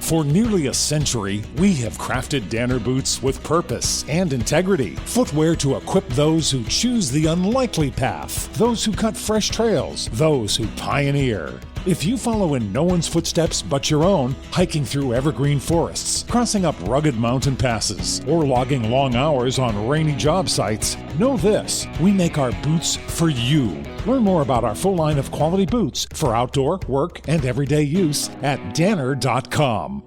For nearly a century, we have crafted Danner boots with purpose and integrity. Footwear to equip those who choose the unlikely path, those who cut fresh trails, those who pioneer. If you follow in no one's footsteps but your own, hiking through evergreen forests, crossing up rugged mountain passes, or logging long hours on rainy job sites, know this: we make our boots for you. Learn more about our full line of quality boots for outdoor, work, and everyday use at danner.com.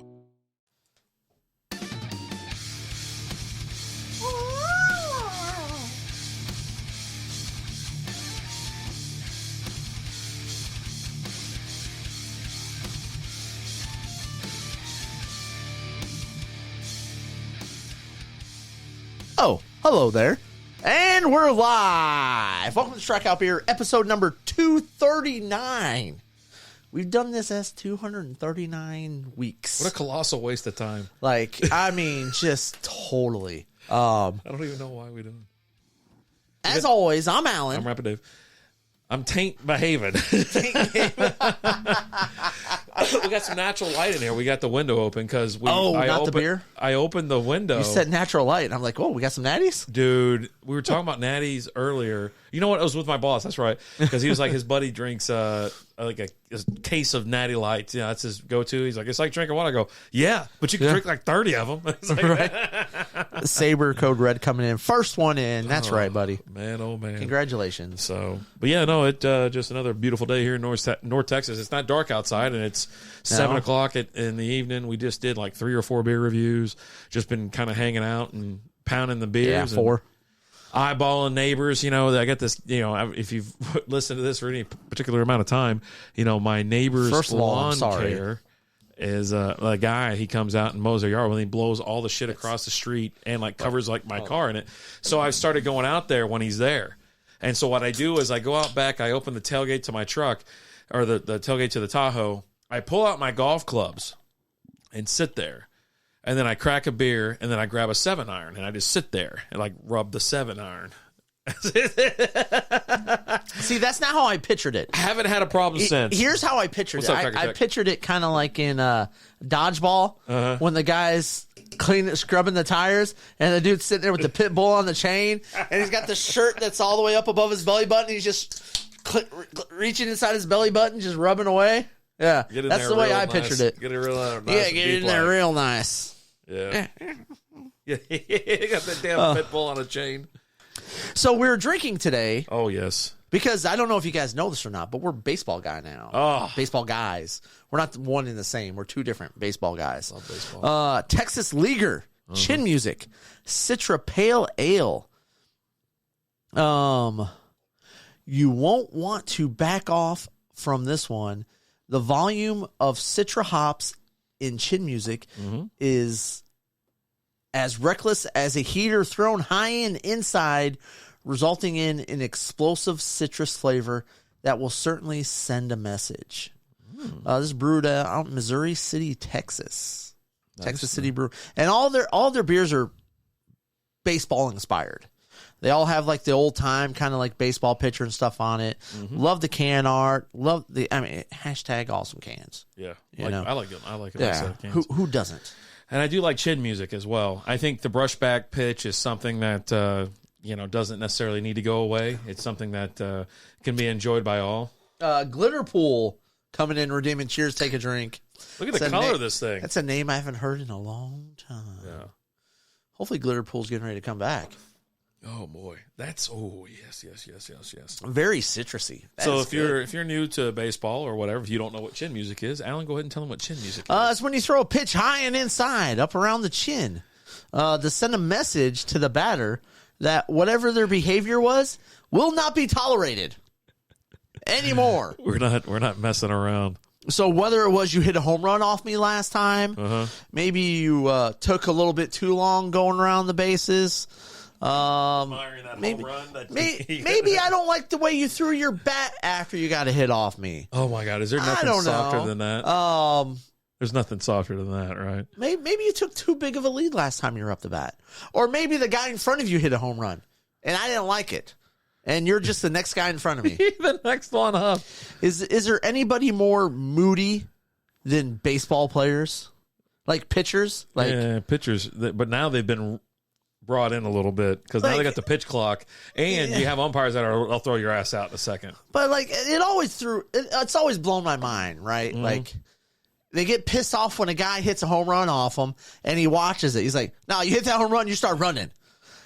Oh, hello there. And we're live. Welcome to Strikeout Beer, episode number 239. We've done this as 239 weeks. What a colossal waste of time. Just totally. I don't even know why we do it. As always, I'm Alan. I'm Rapid Dave. I'm taint behaving. We got some natural light in here. We got the window open because the beer? I opened the window. You said natural light, and I'm like, oh, we got some natties? Dude, we were talking about natties earlier. You know what? I was with my boss. That's right. Because he was like, his buddy drinks a case of Natty Lights. You know, that's his go-to. He's like, it's like drinking water. I go, yeah, but you can drink like 30 of them. It's like, right. Saber Code Red coming in. First one in. That's right, buddy. Man, oh, man. Congratulations. So, but yeah, no, it just another beautiful day here in North Texas. It's not dark outside, and it's 7 o'clock in the evening. We just did like 3 or 4 beer reviews. Just been kind of hanging out and pounding the beers. Yeah, 4. Eyeballing neighbors, you know. I got this, you know. If you've listened to this for any particular amount of time, you know my neighbor's lawn care is a guy. He comes out and mows their yard when he blows all the shit across the street and like covers like my car in it. So I started going out there when he's there, and so what I do is I go out back. I open the tailgate to my truck, or the tailgate to the Tahoe. I pull out my golf clubs and sit there. And then I crack a beer, and then I grab a 7-iron, and I just sit there and like rub the 7-iron. See, that's not how I pictured it. I haven't had a problem since. Here's how I pictured it. I pictured it kind of like in dodgeball when the guy's scrubbing the tires, and the dude's sitting there with the pit bull on the chain, and he's got the shirt that's all the way up above his belly button. And he's just reaching inside his belly button, just rubbing away. Yeah, that's the way I pictured it. Get it real nice. Yeah, get it in there real nice. Yeah. Yeah, got that damn pit bull on a chain. So we're drinking today. Oh, yes. Because I don't know if you guys know this or not, but we're baseball guy now. Oh. Baseball guys. We're not one and the same. We're two different baseball guys. Love baseball. Texas Leaguer, Chin Music, Citra Pale Ale. You won't want to back off from this one. The volume of Citra hops in Chin Music is as reckless as a heater thrown high inside, resulting in an explosive citrus flavor that will certainly send a message. This is brewed out in Missouri City, Texas. Texas City Brew. And all their beers are baseball inspired. They all have like the old time kind of like baseball pitcher and stuff on it. Love the can art. Hashtag awesome cans. Yeah, I like it. Yeah, who doesn't? And I do like Chin Music as well. I think the brushback pitch is something that doesn't necessarily need to go away. It's something that can be enjoyed by all. Glitter Pool coming in, redeeming. Cheers, take a drink. Look at the color of this thing. That's a name I haven't heard in a long time. Yeah. Hopefully, Glitter Pool's getting ready to come back. Oh boy, yes. Very citrusy. So if you're new to baseball or whatever, if you don't know what Chin Music is, Alan, go ahead and tell them what Chin Music is. It's when you throw a pitch high and inside, up around the chin, to send a message to the batter that whatever their behavior was will not be tolerated anymore. We're not messing around. So whether it was you hit a home run off me last time, maybe you took a little bit too long going around the bases. Maybe I don't like the way you threw your bat after you got a hit off me. Oh my God, is there nothing softer than that? There's nothing softer than that, right? Maybe you took too big of a lead last time you were up the bat, or maybe the guy in front of you hit a home run, and I didn't like it, and you're just the next guy in front of me. The next one up. Is there anybody more moody than baseball players? Like pitchers? Like, yeah, pitchers. But now they've been brought in a little bit because now they got the pitch clock, and you have umpires that are, I'll throw your ass out in a second. But, like, it's always blown my mind, right? Mm-hmm. Like, they get pissed off when a guy hits a home run off him, and he watches it. He's like, no, you hit that home run, you start running.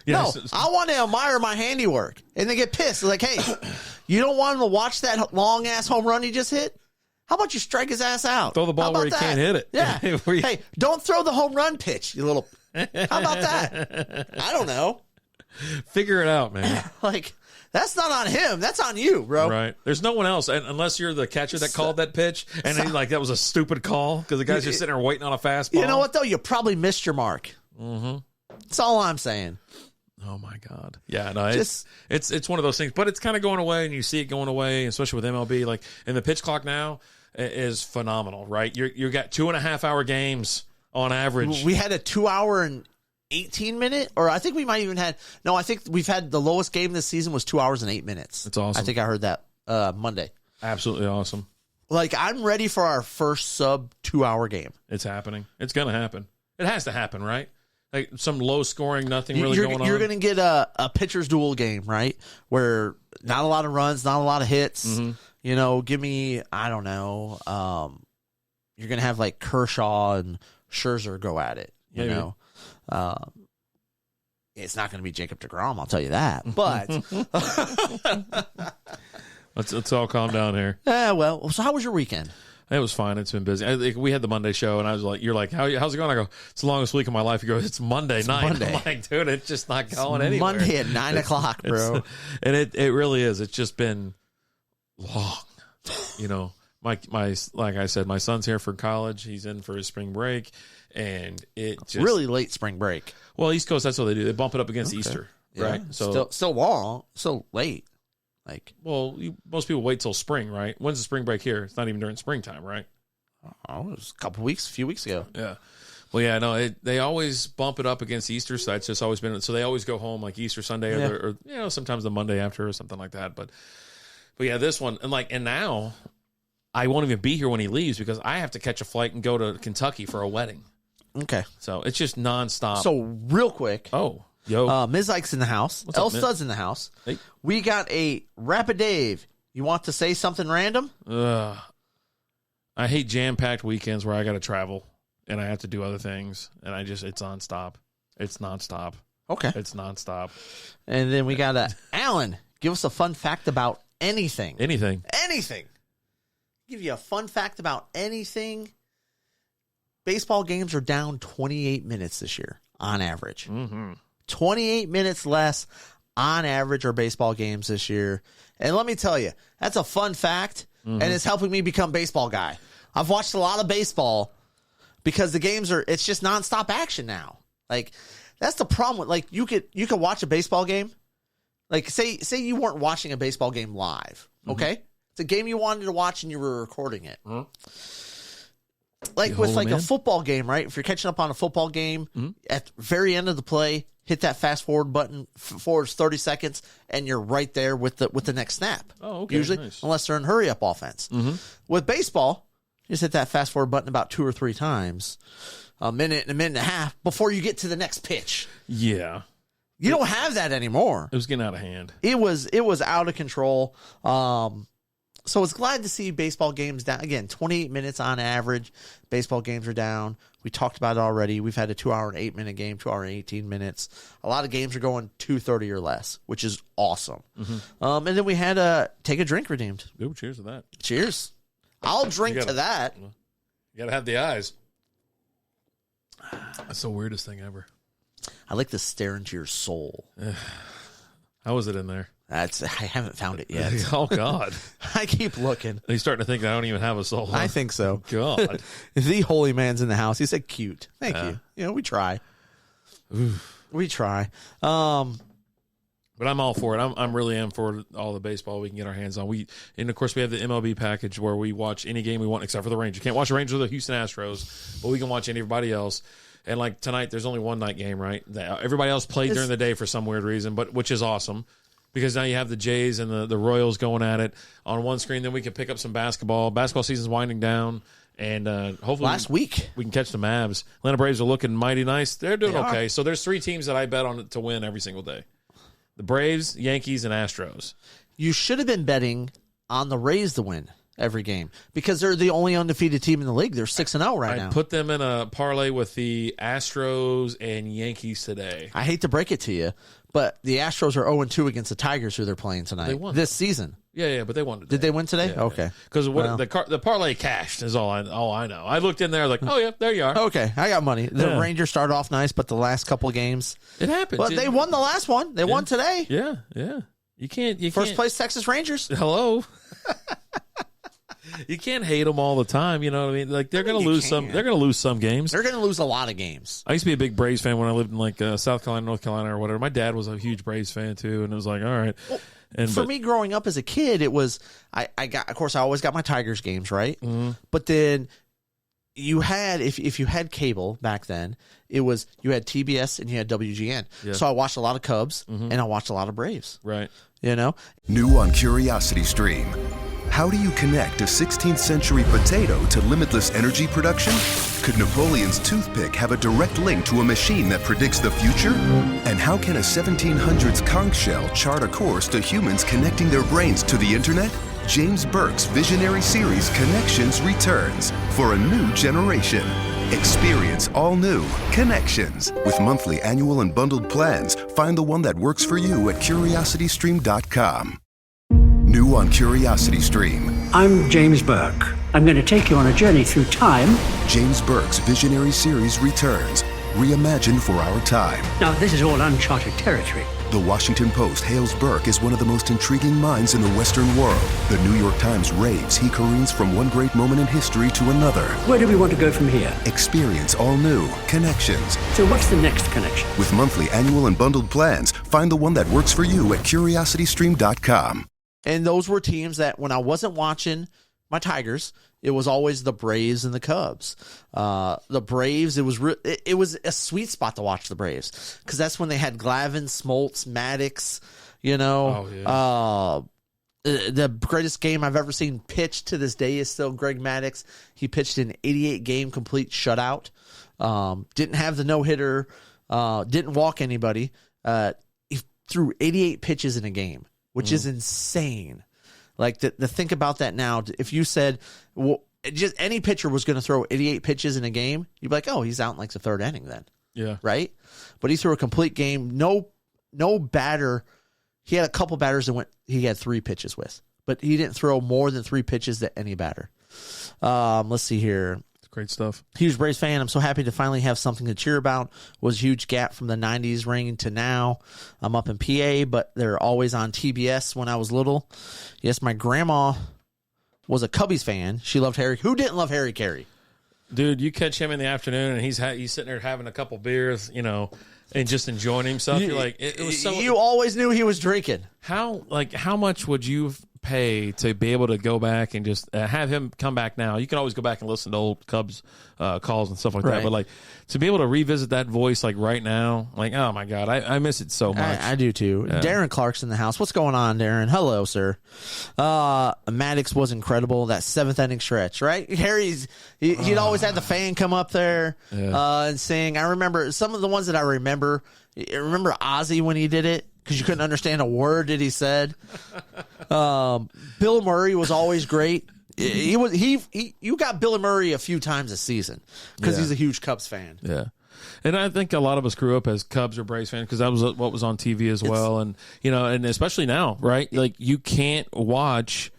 Yes. No, I want to admire my handiwork. And they get pissed. They're like, hey, you don't want him to watch that long-ass home run he just hit? How about you strike his ass out? Throw the ball where he can't hit it. Yeah. Hey, don't throw the home run pitch, you little... How about that? I don't know. Figure it out, man. Like, that's not on him. That's on you, bro. Right. There's no one else, unless you're the catcher that called that pitch, and that was a stupid call because the guy's just sitting there waiting on a fastball. You know what, though? You probably missed your mark. Mm-hmm. That's all I'm saying. Oh my God! Yeah, no, it's one of those things, but it's kind of going away, and you see it going away, especially with MLB. Like, and the pitch clock now is phenomenal, right? You got 2.5 hour games on average. We had a 2 hour and 18 minute, or I think we might even had. No, I think we've had the lowest game this season was 2 hours and 8 minutes. That's awesome. I think I heard that Monday. Absolutely awesome. Like, I'm ready for our first sub 2 hour game. It's happening. It's gonna happen. It has to happen, right? Like some low scoring, nothing really going on. You're going to get a pitcher's duel game, right? Where not a lot of runs, not a lot of hits. Mm-hmm. You know, give me, I don't know. You're going to have like Kershaw and Scherzer go at it. You know, it's not going to be Jacob deGrom, I'll tell you that. But let's all calm down here. Yeah, well, so how was your weekend? It was fine. It's been busy. We had the Monday show, and I was like, "You're like, how's it going?" I go, "It's the longest week of my life." You go, "It's Monday night." Monday. I'm like, dude, it's just not going anywhere. Monday at 9 o'clock, bro. And it really is. It's just been long. You know, my like I said, my son's here for college. He's in for his spring break, and it just really late spring break. Well, East Coast, that's what they do. They bump it up against Easter, right? Yeah. So still long, so late. Like, well, most people wait till spring, right? When's the spring break here? It's not even during springtime, right? Oh, it was a few weeks ago. Yeah. Well, yeah, no, they always bump it up against Easter, so it's just always been, so they always go home like Easter Sunday or you know, sometimes the Monday after or something like that. But yeah, this one, and now I won't even be here when he leaves because I have to catch a flight and go to Kentucky for a wedding. Okay. So it's just nonstop. So real quick. Oh. Yo. Ms. Ike's in the house. What's L up, Stud's in the house. Hey. We got a Rapid Dave. You want to say something random? I hate jam-packed weekends where I got to travel and I have to do other things, and it's nonstop. It's nonstop. Okay. It's nonstop. And then we got Alan. Give us a fun fact about anything. Anything. Give you a fun fact about anything. Baseball games are down 28 minutes this year on average. Mm-hmm. 28 minutes less on average are baseball games this year. And let me tell you, that's a fun fact, and it's helping me become baseball guy. I've watched a lot of baseball because the games it's just nonstop action now. Like, that's the problem with, like, you could watch a baseball game. Like, say you weren't watching a baseball game live, okay? It's a game you wanted to watch and you were recording it. Like with like a football game, right? If you're catching up on a football game, at the very end of the play, hit that fast forward button, forwards 30 seconds, and you're right there with the next snap. Oh, okay. Usually, nice. Unless they're in hurry up offense. With baseball, you just hit that fast forward button about 2 or 3 times, a minute and a half before you get to the next pitch. Yeah. You don't have that anymore. It was getting out of hand. It was out of control. So it's glad to see baseball games down. Again, 28 minutes on average. Baseball games are down. We talked about it already. We've had a 2 hour and 8 minute game, 2 hour and 18 minutes. A lot of games are going 2:30 or less, which is awesome. And then we had a take a drink redeemed. Ooh, cheers to that. Cheers. I'll drink to that. You got to have the eyes. That's the weirdest thing ever. I like to stare into your soul. How was it in there? I haven't found it yet. Oh, God. I keep looking. He's starting to think I don't even have a soul. Huh? I think so. God. The holy man's in the house. He said cute. Thank you. You know, we try. We try. But I'm all for it. I'm really am for all the baseball we can get our hands on. And of course we have the MLB package where we watch any game we want except for the Rangers. You can't watch the Rangers or the Houston Astros, but we can watch anybody else. And like tonight, there's only one night game, right? Everybody else played during the day for some weird reason, but which is awesome because now you have the Jays and the Royals going at it on one screen. Then we can pick up some basketball. Basketball season's winding down, And hopefully last week we can catch the Mavs. Atlanta Braves are looking mighty nice. They're doing okay. Are. So there's 3 teams that I bet on to win every single day. The Braves, Yankees, and Astros. you should have been betting on the Rays to win every game because they're the only undefeated team in the league. They're 6-0 right now. I put them in a parlay with the Astros and Yankees today. I hate to break it to you, but the Astros are 0-2 against the Tigers, who they're playing tonight. They won this season. Yeah, but they won today. Did they win today? Yeah, okay. Because the parlay cashed is all I know. I looked in there like, oh yeah, there you are. Okay, I got money. The Rangers started off nice, but the last couple of games, it happened. But they won the last one. They won today. Yeah. You can't. First place Texas Rangers. Hello. You can't hate them all the time. You know what I mean? Like they're going to lose some. They're going to lose some games. They're going to lose a lot of games. I used to be a big Braves fan when I lived in like South Carolina, North Carolina, or whatever. My dad was a huge Braves fan too, and it was like, all right. Well, for me, growing up as a kid, it was I got. Of course, I always got my Tigers games right, but then you had if you had cable back then, it was you had TBS and you had WGN. Yeah. So I watched a lot of Cubs and I watched a lot of Braves. Right. You know, new on Curiosity Stream. How do you connect a 16th century potato to limitless energy production? Could Napoleon's toothpick have a direct link to a machine that predicts the future? And how can a 1700s conch shell chart a course to humans connecting their brains to the internet? James Burke's visionary series Connections returns for a new generation. Experience all new Connections. With monthly, annual, and bundled plans, find the one that works for you at curiositystream.com. New on Curiosity Stream. I'm James Burke. I'm going to take you on a journey through time. James Burke's visionary series returns, reimagined for our time. Now, this is all uncharted territory. The Washington Post hails Burke as one of the most intriguing minds in the Western world. The New York Times raves he careens from one great moment in history to another. Where do we want to go from here? Experience all new Connections. So what's the next connection? With monthly, annual, and bundled plans, find the one that works for you at curiositystream.com. and those were teams that when I wasn't watching my Tigers, it was always the Braves and the Cubs. The Braves, it was a sweet spot to watch the Braves because that's when they had Glavine, Smoltz, Maddox. You know, the greatest game I've ever seen pitched to this day is still Greg Maddox. He pitched an 88-game complete shutout. Didn't have the no-hitter. Didn't walk anybody. He threw 88 pitches in a game, which is insane. Like, to think about that now, if you said, well, just any pitcher was going to throw 88 pitches in a game, you'd be like, oh, he's out in like the third inning then. Yeah. Right? But he threw a complete game. No batter. He had a couple batters that he had 3 pitches with, but he didn't throw more than 3 pitches to any batter. Let's see here. Great stuff. Huge Braves fan. I'm so happy to finally have something to cheer about. Was a huge gap from the 90s ring to now. I'm up in PA, but they're always on TBS when I was little. Yes, my grandma was a Cubbies fan. She loved Harry. Who didn't love Harry Carey? Dude, you catch him in the afternoon and he's sitting there having a couple beers, you know, and just enjoying himself. You're like, it was so. You always knew he was drinking. How much would you pay to be able to go back and just have him come back now? You can always go back and listen to old Cubs calls and stuff like that, but like to be able to revisit that voice like right now, like, oh my God, I miss it so much. I do too. Yeah. Darren Clark's in the house. What's going on, Darren? Hello, sir. Maddox was incredible. That 7th inning stretch, right? He'd always had the fan come up there and sing. I remember some of the ones that I remember. Ozzy when he did it, because you couldn't understand a word that he said. Bill Murray was always great. You got Bill Murray a few times a season because he's a huge Cubs fan. Yeah. And I think a lot of us grew up as Cubs or Braves fans because that was what was on TV as well. And, you know, and especially now, right? Like you can't watch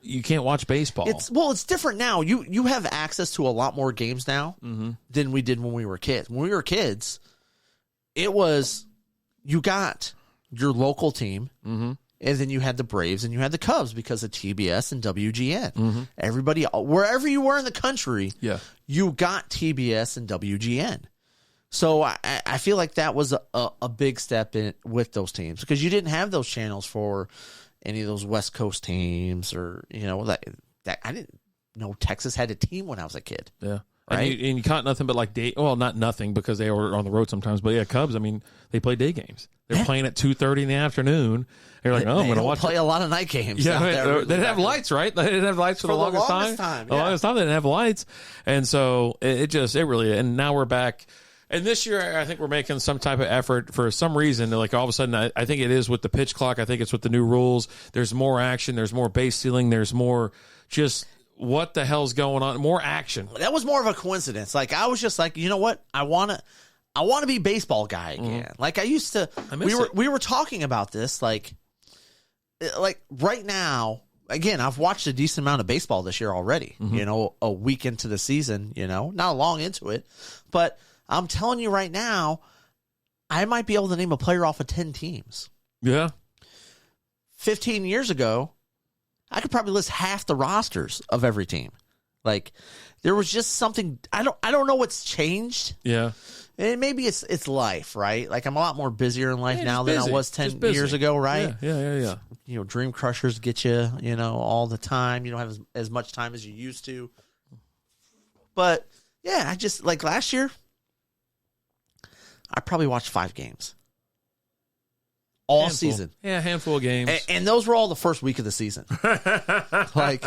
baseball. It's different now. You have access to a lot more games now than we did when we were kids. When we were kids, it was, you got your local team, and then you had the Braves and you had the Cubs because of TBS and WGN. Everybody, wherever you were in the country, you got TBS and WGN. So I feel like that was a big step in with those teams because you didn't have those channels for any of those West Coast teams, or you know that I didn't know Texas had a team when I was a kid. Yeah. right? And you caught nothing but like not nothing because they were on the road sometimes. But yeah, Cubs. I mean, they play day games. They're playing at 2:30 in the afternoon. They're like, I'm going to watch. Play a lot of night games. Yeah, they didn't have lights, right? They didn't have lights for the longest time. The longest time they didn't have lights, and so it really. And now we're back. And this year, I think we're making some type of effort for some reason. Like all of a sudden, I think it is with the pitch clock. I think it's with the new rules. There's more action. There's more base stealing. There's more just what the hell's going on. More action. That was more of a coincidence. Like I was just like, you know what? I want to be baseball guy again. Like I used to. We were talking about this. Like right now. Again, I've watched a decent amount of baseball this year already. You know, a week into the season. You know, not long into it, but. I'm telling you right now, I might be able to name a player off of 10 teams. Yeah. 15 years ago, I could probably list half the rosters of every team. Like there was just something I don't know what's changed. Yeah. And maybe it's life, right? Like I'm a lot more busier in life now than I was 10 years ago, right? Yeah. You know, dream crushers get you, you know, all the time. You don't have as much time as you used to. But yeah, I just like last year I probably watched 5 games all season. Yeah, a handful of games. And those were all the first week of the season. Like,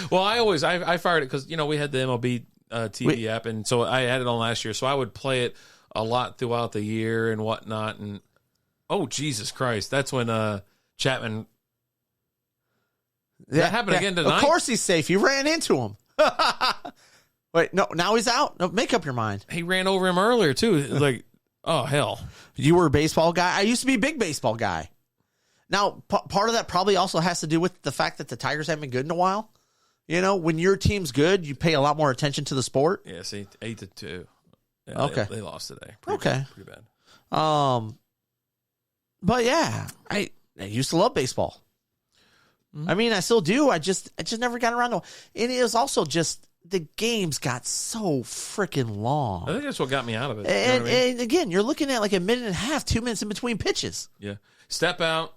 well, I fired it because, you know, we had the MLB TV app, and so I had it on last year. So I would play it a lot throughout the year and whatnot. And, oh, Jesus Christ, that's when Chapman... That happened again tonight? Of course he's safe. You ran into him. Wait, no, now he's out? No, make up your mind. He ran over him earlier, too. Like... Oh, hell. You were a baseball guy? I used to be a big baseball guy. Now, part of that probably also has to do with the fact that the Tigers haven't been good in a while. You know, when your team's good, you pay a lot more attention to the sport. Yeah, see, 8-2. Yeah, okay. They lost today. Pretty bad. But yeah, I used to love baseball. I mean, I still do. I just never got around to it. And it was also just... The games got so freaking long. I think that's what got me out of it. And again, you're looking at like a minute and a half, 2 minutes in between pitches. Yeah. Step out,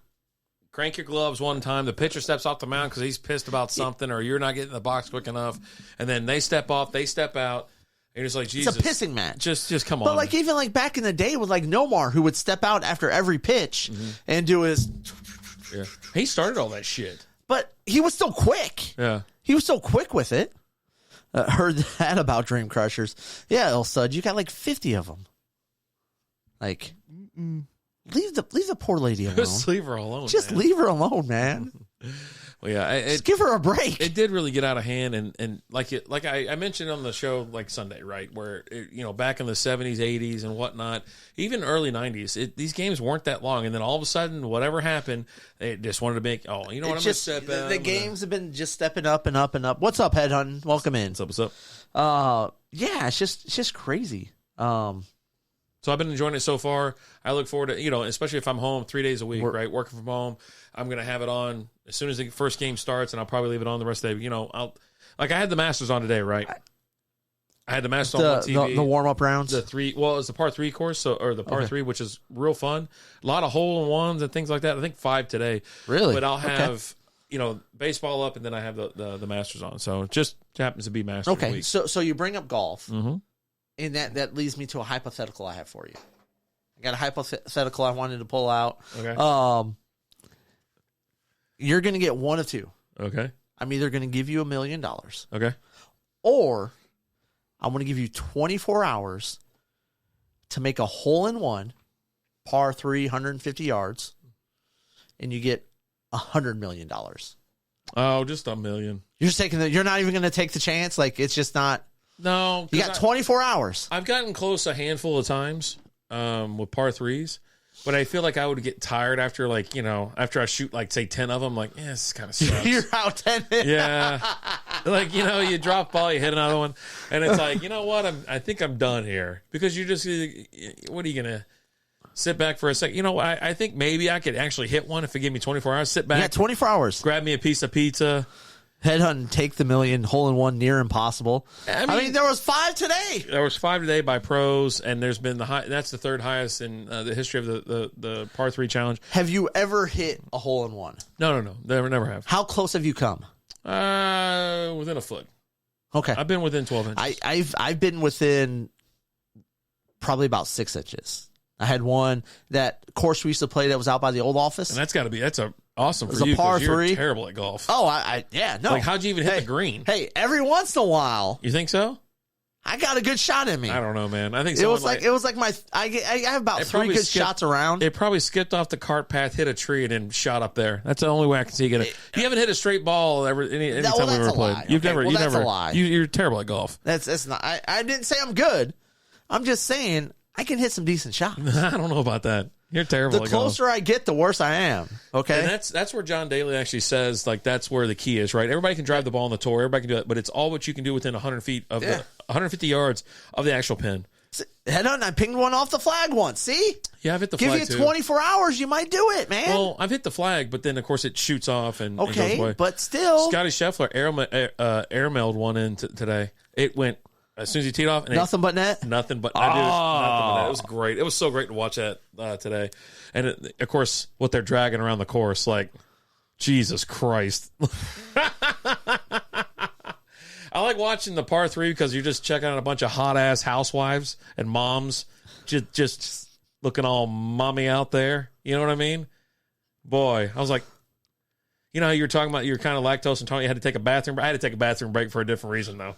crank your gloves one time. The pitcher steps off the mound because he's pissed about something or you're not getting in the box quick enough. And then they step off, they step out. And you're just like, Jesus. It's a pissing match. Just come on. But like even like back in the day with like Nomar, who would step out after every pitch and do his... Yeah. He started all that shit. But he was still quick. Yeah. He was so quick with it. Heard that about Dream Crushers. Yeah, El Sud, you got like 50 of them. Like, leave the poor lady alone. Just leave her alone. Just leave her alone, man. Well, yeah, just give her a break. It did really get out of hand, and like I mentioned on the show like Sunday, right, where back in the 70s, 80s, and whatnot, even early 90s, these games weren't that long, and then all of a sudden, whatever happened, they just wanted to make what I'm going to step out. The games have been just stepping up and up and up. What's up, Headhunting? Welcome in. What's up? Yeah, it's just crazy. So I've been enjoying it so far. I look forward to, especially if I'm home 3 days a week, right? Working from home. I'm going to have it on as soon as the first game starts, and I'll probably leave it on the rest of the day. I had the Masters on today, right? I had the Masters on TV. The warm-up rounds? It's the par 3 course, or the par 3, which is real fun. A lot of hole-in-ones and things like that. I think 5 today. Really? But I'll have, baseball up, and then I have the Masters on. So it just happens to be Masters week. Okay, so you bring up golf. Mm-hmm. And that leads me to a hypothetical I have for you. I got a hypothetical I wanted to pull out. Okay. You're going to get one of two. Okay. I'm either going to give you $1 million. Okay. Or I'm going to give you 24 hours to make a hole-in-one, par 3, 150 yards, and you get $100 million. Oh, just $1 million. You're just taking you're not even going to take the chance? Like, it's just not... No. You got 24 hours. I've gotten close a handful of times with par 3s, but I feel like I would get tired after after I shoot say 10 of them. Like, this kind of sucks. You're out 10. Yeah. You drop ball, you hit another one, and it's like, you know what? I think I'm done here because you're just, what are you going to sit back for a second? I think maybe I could actually hit one if it gave me 24 hours. Sit back. Yeah, 24 hours. Grab me a piece of pizza. Headhunt, take the $1 million, hole-in-one, near impossible. I mean, there was 5 today. There was 5 today by pros, and there's been that's the third highest in the history of the par 3 challenge. Have you ever hit a hole-in-one? No. Never have. How close have you come? Within a foot. Okay. I've been within 12 inches. I've been within probably about 6 inches. I had one that course we used to play that was out by the old office. And that's awesome for it was you a par because you're 3. terrible at golf. Oh, no. Like, how'd you even hit the green? Hey, every once in a while. You think so? I got a good shot in me. I don't know, man. I think it was like my. I have about 3 good shots around. It probably skipped off the cart path, hit a tree, and then shot up there. That's the only way I can see you get it. You haven't hit a straight ball anytime we've ever played. Lie. You've never. That's a lie. You're terrible at golf. That's not. I didn't say I'm good. I'm just saying I can hit some decent shots. I don't know about that. You're terrible. The closer I get, the worse I am. Okay, and that's where John Daly actually says, like, that's where the key is, right? Everybody can drive the ball on the tour, everybody can do it, but it's all what you can do within 100 feet of the 150 yards of the actual pin. Head on, I pinged one off the flag once. See? Yeah, I've hit the flag too. Give you 24 hours, you might do it, man. Well, I've hit the flag, but then of course it shoots off and goes away. But still, Scotty Scheffler airmailed one in today. It went as soon as he teed off. And nothing but net. Nothing but nothing but net. It was great. It was so great to watch that today. And of course, what they're dragging around the course, like, Jesus Christ. I like watching the par 3 because you're just checking out a bunch of hot ass housewives and moms, just looking all mommy out there. You know what I mean? Boy, I was like, you know, you were talking about you're kind of lactose intolerant. You had to take a bathroom. I had to take a bathroom break for a different reason, though.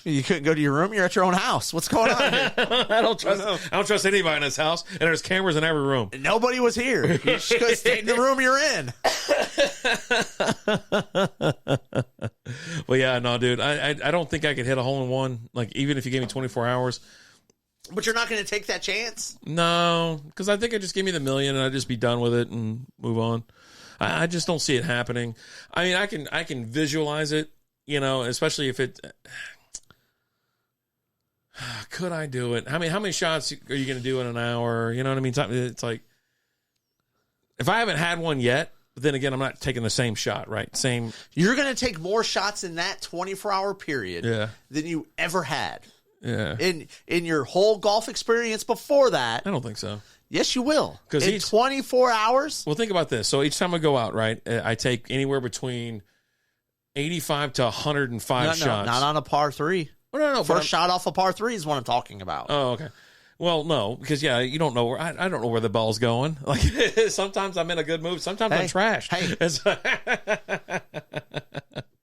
You couldn't go to your room. You're at your own house. What's going on here? I don't trust anybody in this house, and there's cameras in every room. Nobody was here. You just could stay in the room you're in. Well, yeah, no, dude. I don't think I could hit a hole in one. Like, even if you gave me 24 hours. But you're not going to take that chance? No, because I think I'd just give me the $1 million and I'd just be done with it and move on. I just don't see it happening. I mean, I can visualize it, you know, especially if it. Could I do it? How many shots are you going to do in an hour? You know what I mean? It's like, if I haven't had one yet, but then again, I'm not taking the same shot, right? You're going to take more shots in that 24-hour period than you ever had. Yeah. In your whole golf experience before that. I don't think so. Yes, you will. In 24 hours? Well, think about this. So each time I go out, right, I take anywhere between 85 to 105 shots. No, not on a par 3. No. First shot off a par 3 is what I'm talking about. Oh, okay. Well, no, because you don't know where I don't know where the ball's going. Like, sometimes I'm in a good mood, sometimes I'm trash. Hey.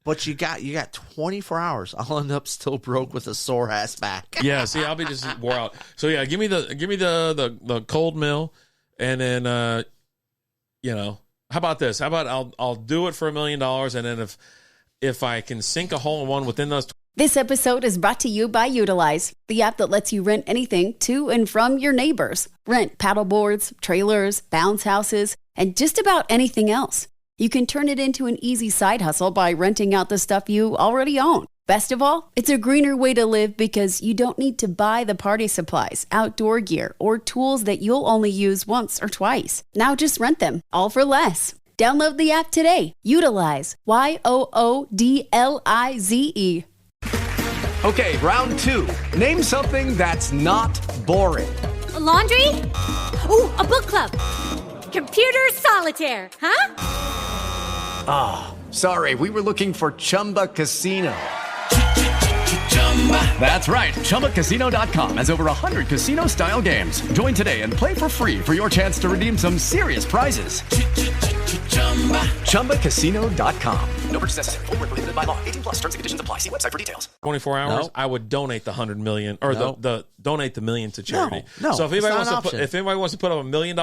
But you got 24 hours. I'll end up still broke with a sore ass back. Yeah, see, I'll be just wore out. So yeah, give me the cold mill, and then you know, how about this? How about I'll do it for $1 million, and then if I can sink a hole in one within those. This episode is brought to you by Utilize, the app that lets you rent anything to and from your neighbors. Rent paddleboards, trailers, bounce houses, and just about anything else. You can turn it into an easy side hustle by renting out the stuff you already own. Best of all, it's a greener way to live because you don't need to buy the party supplies, outdoor gear, or tools that you'll only use once or twice. Now just rent them, all for less. Download the app today. Utilize. YOODLIZE. Okay, round 2. Name something that's not boring. A laundry? Ooh, a book club. Computer solitaire, huh? Ah, sorry, we were looking for Chumba Casino. That's right, ChumbaCasino.com has over 100 casino-style games. Join today and play for free for your chance to redeem some serious prizes. ChumbaCasino.com. No purchase necessary. Void where prohibited by law. 18+ terms and conditions apply. See website for details. 24 hours, I would donate the $100 million or donate the $1 million to charity. No, so if anybody wants to put up $1 million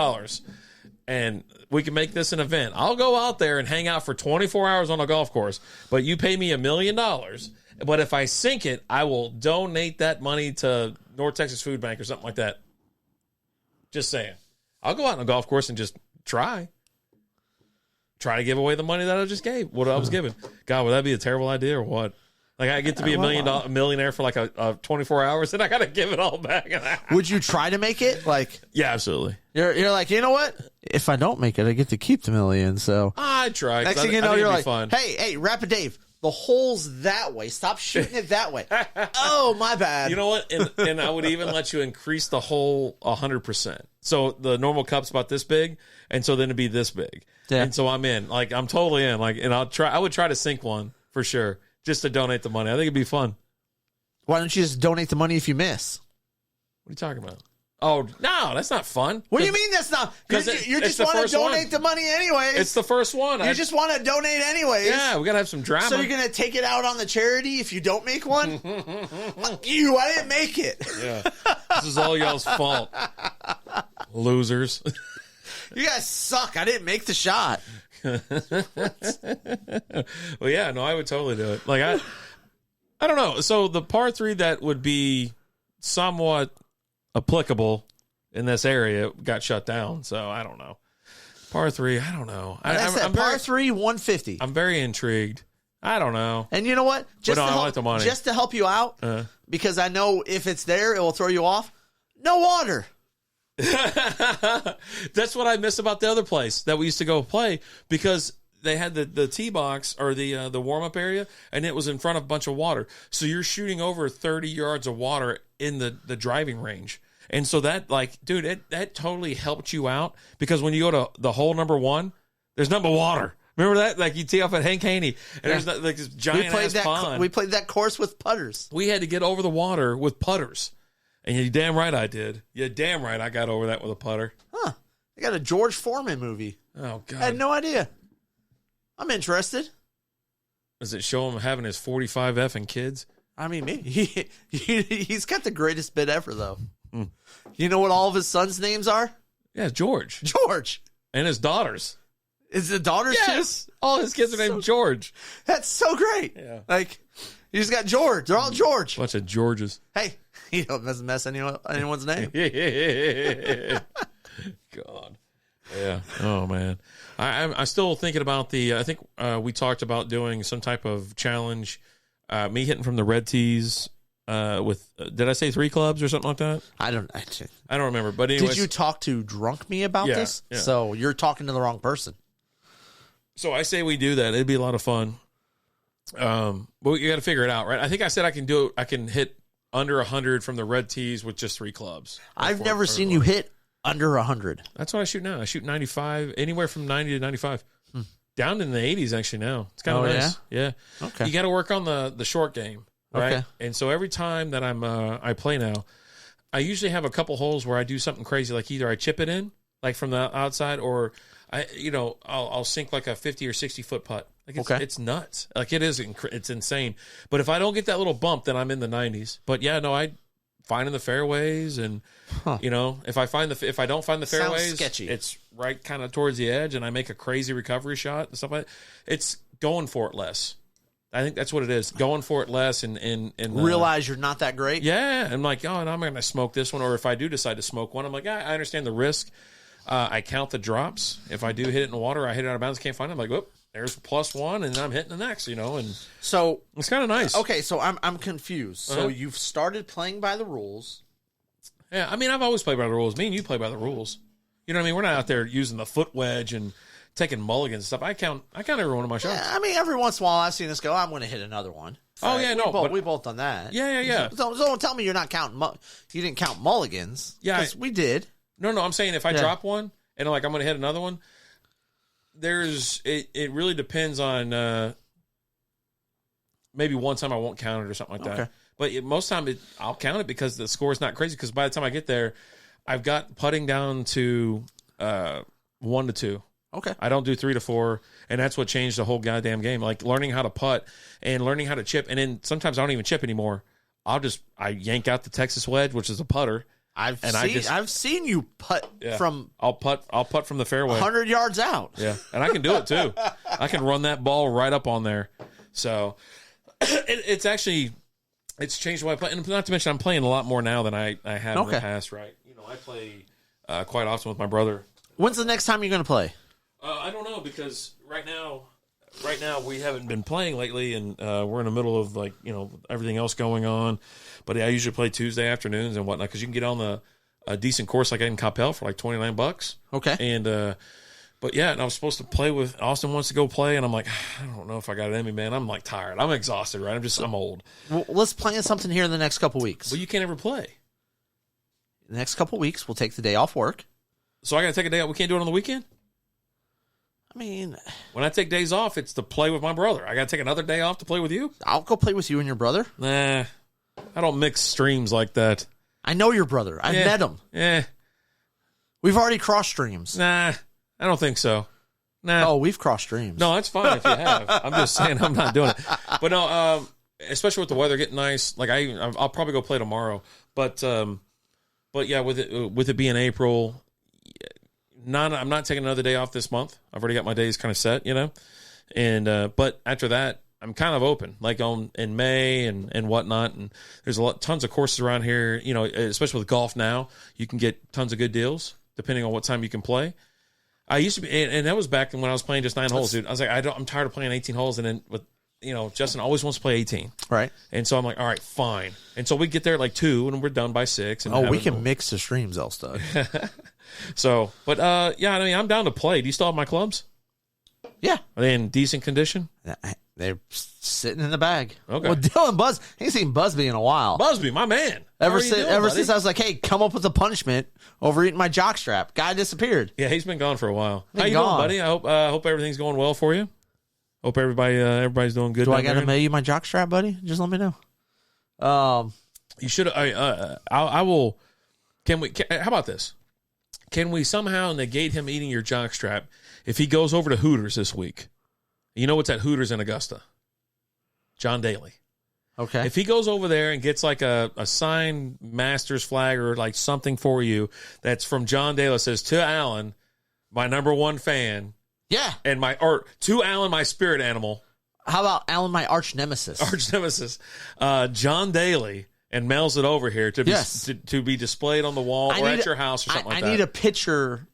and we can make this an event, I'll go out there and hang out for 24 hours on a golf course, but you pay me $1 million. But if I sink it, I will donate that money to North Texas Food Bank or something like that. Just saying. I'll go out on a golf course and just try to give away the money that I just gave, what I was given. God, would that be a terrible idea or what? Like, I get to be a millionaire for like a 24 hours, and I got to give it all back. Would you try to make it? Like, yeah, absolutely. You're like, you know what? If I don't make it, I get to keep the $1 million. So I try. Next thing you know, you're like, hey, Rapid Dave, The hole's that way. Stop shooting it that way. Oh, my bad. You know what? And I would even let you increase the hole 100%. So the normal cup's about this big, and so then it'd be this big. Yeah. And so I'm in. Like, I'm totally in. Like, and I would try to sink one for sure, just to donate the money. I think it'd be fun. Why don't you just donate the money if you miss? What are you talking about? Oh, no, that's not fun. What do you mean that's not? You just want to donate the money anyways. It's the first one. You just want to donate anyways. Yeah, we got to have some drama. So you're going to take it out on the charity if you don't make one? Fuck you. I didn't make it. Yeah. This is all y'all's fault. Losers. You guys suck. I didn't make the shot. Well, yeah, no, I would totally do it. Like, I don't know. So the par 3 that would be somewhat applicable in this area got shut down. So I don't know. Par 3, I don't know. I'm par 3, 150. I'm very intrigued. I don't know. And you know what? Just to help you out, because I know if it's there, it will throw you off. No water. That's what I miss about the other place that we used to go play, because they had the tee box or the warm-up area, and it was in front of a bunch of water. So you're shooting over 30 yards of water in the driving range. And so that, like, dude, that totally helped you out, because when you go to the hole number 1, there's nothing but water. Remember that? Like, you tee off at Hank Haney, and there's like this giant-ass pond. We played that course with putters. We had to get over the water with putters. And you're damn right I did. You're damn right I got over that with a putter. Huh. They got a George Foreman movie. Oh, God. I had no idea. I'm interested. Does it show him having his 45 effing kids? I mean, maybe. He's got the greatest bit ever, though. You know what all of his sons' names are? Yeah, George. George. And his daughters. Is the daughters too? Yes. All his kids are named George. That's so great. Yeah. Like, you just got George. They're all George. Bunch of Georges. Hey, you don't mess anyone's name. God. Yeah. Oh, man. I'm still thinking about I think we talked about doing some type of challenge. Me hitting from the red tees with, did I say 3 clubs or something like that? I don't remember. But anyways, did you talk to Drunk Me about this? Yeah. So you're talking to the wrong person. So I say we do that. It'd be a lot of fun. But you got to figure it out, right? I think I said I can do it. I can hit under 100 from the red tees with just 3 clubs. I've never seen you hit under 100. That's what I shoot now. I shoot 95, anywhere from 90 to 95. Down in the 80s actually now. It's kind of nice. Yeah. Okay. You got to work on the short game, right? Okay. And so every time that I play now, I usually have a couple holes where I do something crazy, like either I chip it in, like from the outside, or I'll sink like a 50 or 60 foot putt. Like it's nuts. Like it's insane. But if I don't get that little bump, then I'm in the 90s. But yeah, no, I finding the fairways, and if I don't find the fairways, sketchy. It's right kind of towards the edge, and I make a crazy recovery shot and stuff like that. It's going for it less. I think that's what it is. Going for it less and realize you're not that great. Yeah, I'm like, oh, no, I'm going to smoke this one, or if I do decide to smoke one, I'm like, I understand the risk. I count the drops. If I do hit it in the water, I hit it out of bounds, can't find it. I'm like, whoop, there's +1, and I'm hitting the next, and so it's kind of nice. Okay, so I'm confused. So you've started playing by the rules. Yeah, I mean, I've always played by the rules. Me and you play by the rules. You know what I mean? We're not out there using the foot wedge and taking mulligans and stuff. I count every one of my shots. Yeah, I mean, every once in a while I've seen us go, I'm going to hit another one. Oh, yeah, no. We both done that. Yeah. So don't tell me you're not counting. You didn't count mulligans. Yeah. Because we did. No, I'm saying if I drop one and I'm going to hit another one, it really depends on maybe one time I won't count it or something like that. But most time I'll count it because the score is not crazy, because by the time I get there, I've got putting down to 1 to 2. Okay. I don't do 3 to 4, and that's what changed the whole goddamn game. Like learning how to putt and learning how to chip, and then sometimes I don't even chip anymore. I yank out the Texas wedge, which is a putter. I've seen you putt from. I'll putt from the fairway 100 yards out. Yeah, and I can do it too. I can run that ball right up on there. So it's actually changed the way I play, and not to mention I'm playing a lot more now than I had in the past. Right? I play quite often with my brother. When's the next time you're going to play? I don't know, because right now we haven't been playing lately, and we're in the middle of everything else going on. But I usually play Tuesday afternoons and whatnot, because you can get on a decent course like in Coppell for like $29. Okay. And But yeah, and I was supposed to play with Austin. Wants to go play, and I'm like, I don't know if I got it in me, man. I'm like tired. I'm exhausted, right? I'm old. Well, let's plan something here in the next couple weeks. Well, you can't ever play. The next couple weeks, we'll take the day off work. So I got to take a day off. We can't do it on the weekend? I mean, when I take days off, it's to play with my brother. I got to take another day off to play with you? I'll go play with you and your brother. Nah, I don't mix streams like that. I know your brother. I've met him. Yeah. We've already crossed streams. Nah, I don't think so. Nah. Oh, we've crossed streams. No, that's fine if you have. I'm just saying I'm not doing it. But no, especially with the weather getting nice, like I'll probably go play tomorrow. But yeah, with it being April, I'm not taking another day off this month. I've already got my days kind of set, And but after that, I'm kind of open, like in May and whatnot. And there's tons of courses around here, especially with golf now. You can get tons of good deals depending on what time you can play. I used to be, and that was back when I was playing just 9 holes, dude. I was like, I'm tired of playing 18 holes, and then with Justin always wants to play 18, right? And so I'm like, all right, fine. And so we get there at like 2, and we're done by 6. And we can mix the streams, Elstad. So, but yeah, I mean, I'm down to play. Do you still have my clubs? Yeah. Are they in decent condition? They're sitting in the bag. Okay. Well, Dylan Buzz, ain't seen Busby in a while. Busby, my man. Ever since I was like, hey, come up with a punishment over eating my jockstrap. Guy disappeared. Yeah, he's been gone for a while. How you doing, buddy? I hope everything's going well for you. Hope everybody's doing good. Do I got to mail you my jockstrap, buddy? Just let me know. You should. I will. How about this? Can we somehow negate him eating your jockstrap if he goes over to Hooters this week? You know what's at Hooters in Augusta? John Daly. Okay. If he goes over there and gets like a signed Masters flag or like something for you that's from John Daly that says, to Alan, my number one fan. Yeah. Or to Alan, my spirit animal. How about Alan, my arch nemesis? Arch nemesis. John Daly. And mails it over here to be displayed on the wall or at your house or something like that. I need a picture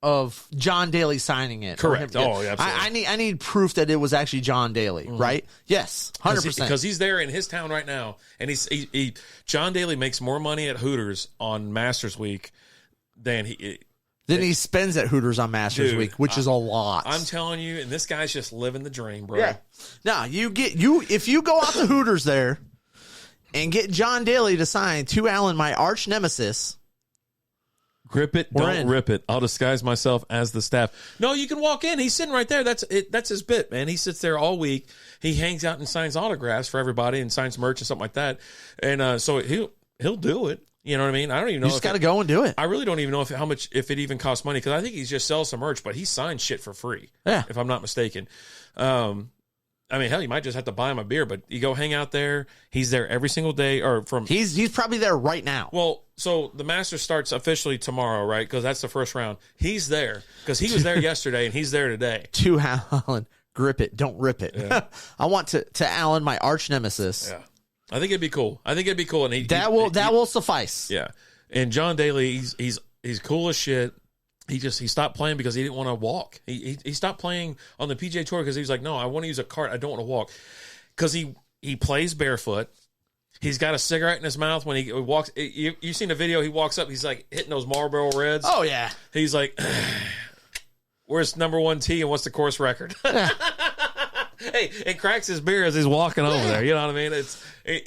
of John Daly signing it. Correct. Oh, yeah, absolutely. I need proof that it was actually John Daly, right? Yes, 100%. Because he's there in his town right now, and John Daly makes more money at Hooters on Masters Week than he spends at Hooters on Masters Week, which is a lot. I'm telling you, and this guy's just living the dream, bro. Yeah. Now if you go out to Hooters there and get John Daly to sign to Alan, my arch nemesis. Grip it, don't rip it. I'll disguise myself as the staff. No, you can walk in. He's sitting right there. That's it. That's his bit, man. He sits there all week. He hangs out and signs autographs for everybody and signs merch and something like that. And so he'll do it. You know what I mean? I don't even know. You just got to go and do it. I really don't even know if it even costs money, because I think he just sells some merch, but he signs shit for free. Yeah, if I'm not mistaken. I mean, hell, you might just have to buy him a beer, but you go hang out there. He's there every single day, he's probably there right now. Well, so the Masters starts officially tomorrow, right? Because that's the first round. He's there because he was there yesterday and he's there today. To Alan, grip it, don't rip it. Yeah. I want to Alan, my arch nemesis. Yeah, I think it'd be cool. And that will suffice. Yeah, and John Daly, he's cool as shit. He stopped playing because he didn't want to walk. He stopped playing on the PGA Tour because he was like, no, I want to use a cart. I don't want to walk. Because he plays barefoot. He's got a cigarette in his mouth when he walks. You've seen the video. He walks up. He's like hitting those Marlboro Reds. Oh, yeah. He's like, where's number 1 tee and what's the course record? Hey, and cracks his beer as he's walking over there. You know what I mean?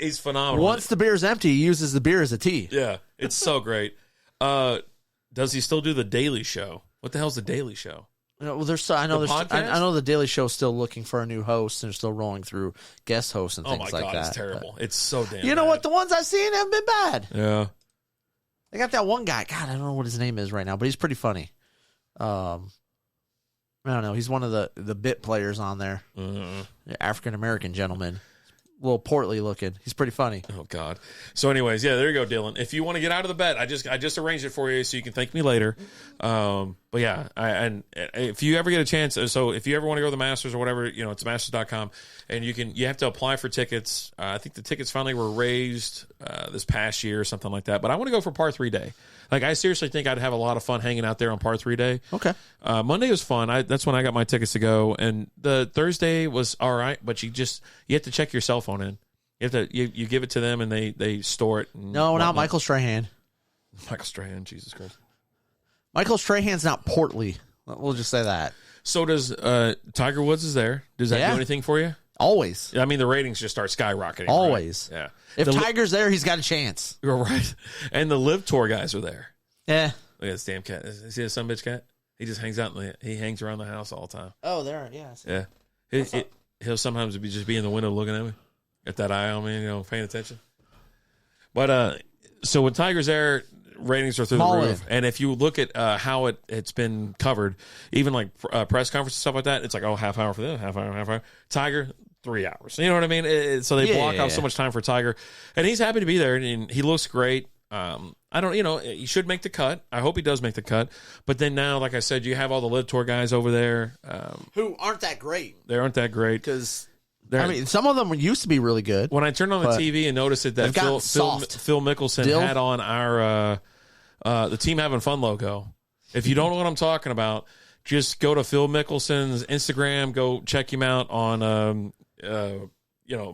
He's phenomenal. Once the beer's empty, he uses the beer as a tee. Yeah, it's so great. Does he still do the Daily Show? What the hell's the Daily Show? Well, I know the Daily Show's still looking for a new host and still rolling through guest hosts and things like that. Oh my God, it's terrible. It's so damn. You know what? The ones I've seen haven't been bad. Yeah. They got that one guy. God, I don't know what his name is right now, but he's pretty funny. I don't know. He's one of the bit players on there. African American gentleman. A little portly looking. He's pretty funny. Oh God. So anyways, yeah, there you go, Dylan. If you want to get out of the bet, I just arranged it for you so you can thank me later. But yeah, and if you ever get a chance, so if you ever want to go to the Masters or whatever, it's masters.com, and you have to apply for tickets. I think the tickets finally were raised this past year or something like that. But I want to go for Par 3 Day. Like, I seriously think I'd have a lot of fun hanging out there on Par 3 Day. Okay. Monday was fun. That's when I got my tickets to go. And the Thursday was all right, but you have to check your cell phone in. You have to you give it to them and they store it. No, not Michael Strahan. Michael Strahan, Jesus Christ. Michael Strahan's not portly We'll just say that. So does Tiger Woods is there? Does that do anything for you? Always. I mean, the ratings just start skyrocketing. Always. Right? Yeah. If Tiger's there, he's got a chance. You're right. And the Live Tour guys are there. Yeah. Look at this damn cat. Is he a son of a bitch cat? He just hangs out. He hangs around the house all the time. Oh, there. Yeah. Yeah. He'll sometimes just be in the window looking at me. Got that eye on me, paying attention. But so when Tiger's there, ratings are through the roof. And if you look at how it's been covered, even like press conferences and stuff like that, it's like, half hour for this, half hour. Tiger, 3 hours. You know what I mean? So they block off so much time for Tiger. And he's happy to be there, and he looks great. I don't, he should make the cut. I hope he does make the cut. But then now, like I said, you have all the Live Tour guys over there. Who aren't that great. They aren't that great. Because, some of them used to be really good. When I turned on the TV and noticed that Phil Mickelson had on our the Team Having Fun logo. If you don't know what I'm talking about, just go to Phil Mickelson's Instagram. Go check him out on,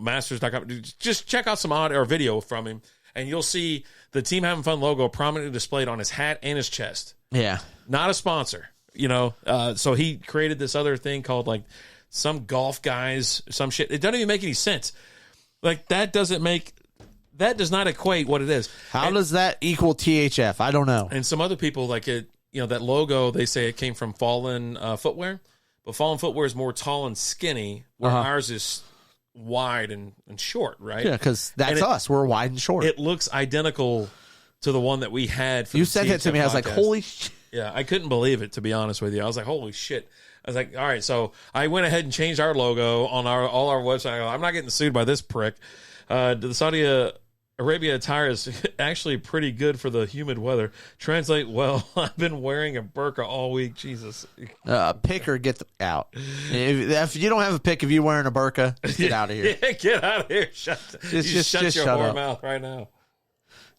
masters.com. Just check out some audio or video from him, and you'll see the Team Having Fun logo prominently displayed on his hat and his chest. Yeah. Not a sponsor, So he created this other thing called like some golf guys, some shit. It doesn't even make any sense. Like that does not equate what it is. How does that equal THF? I don't know. And some other people like it, that logo, they say it came from Fallen Footwear, but Fallen Footwear is more tall and skinny, where ours is wide and short, right? Yeah, because that's us. We're wide and short. It looks identical to the one that we had. For you sent it to me. I was like, holy shit. Yeah, I couldn't believe it, to be honest with you. I was like, holy shit. I was like, all right, so I went ahead and changed our logo on all our website. I go, I'm not getting sued by this prick. The Saudi Arabia attire is actually pretty good for the humid weather. Translate well. I've been wearing a burqa all week. Jesus. Pick or get out. If you don't have a pick, if you're wearing a burqa, get out of here. Yeah, get out of here. Shut your whore mouth right now.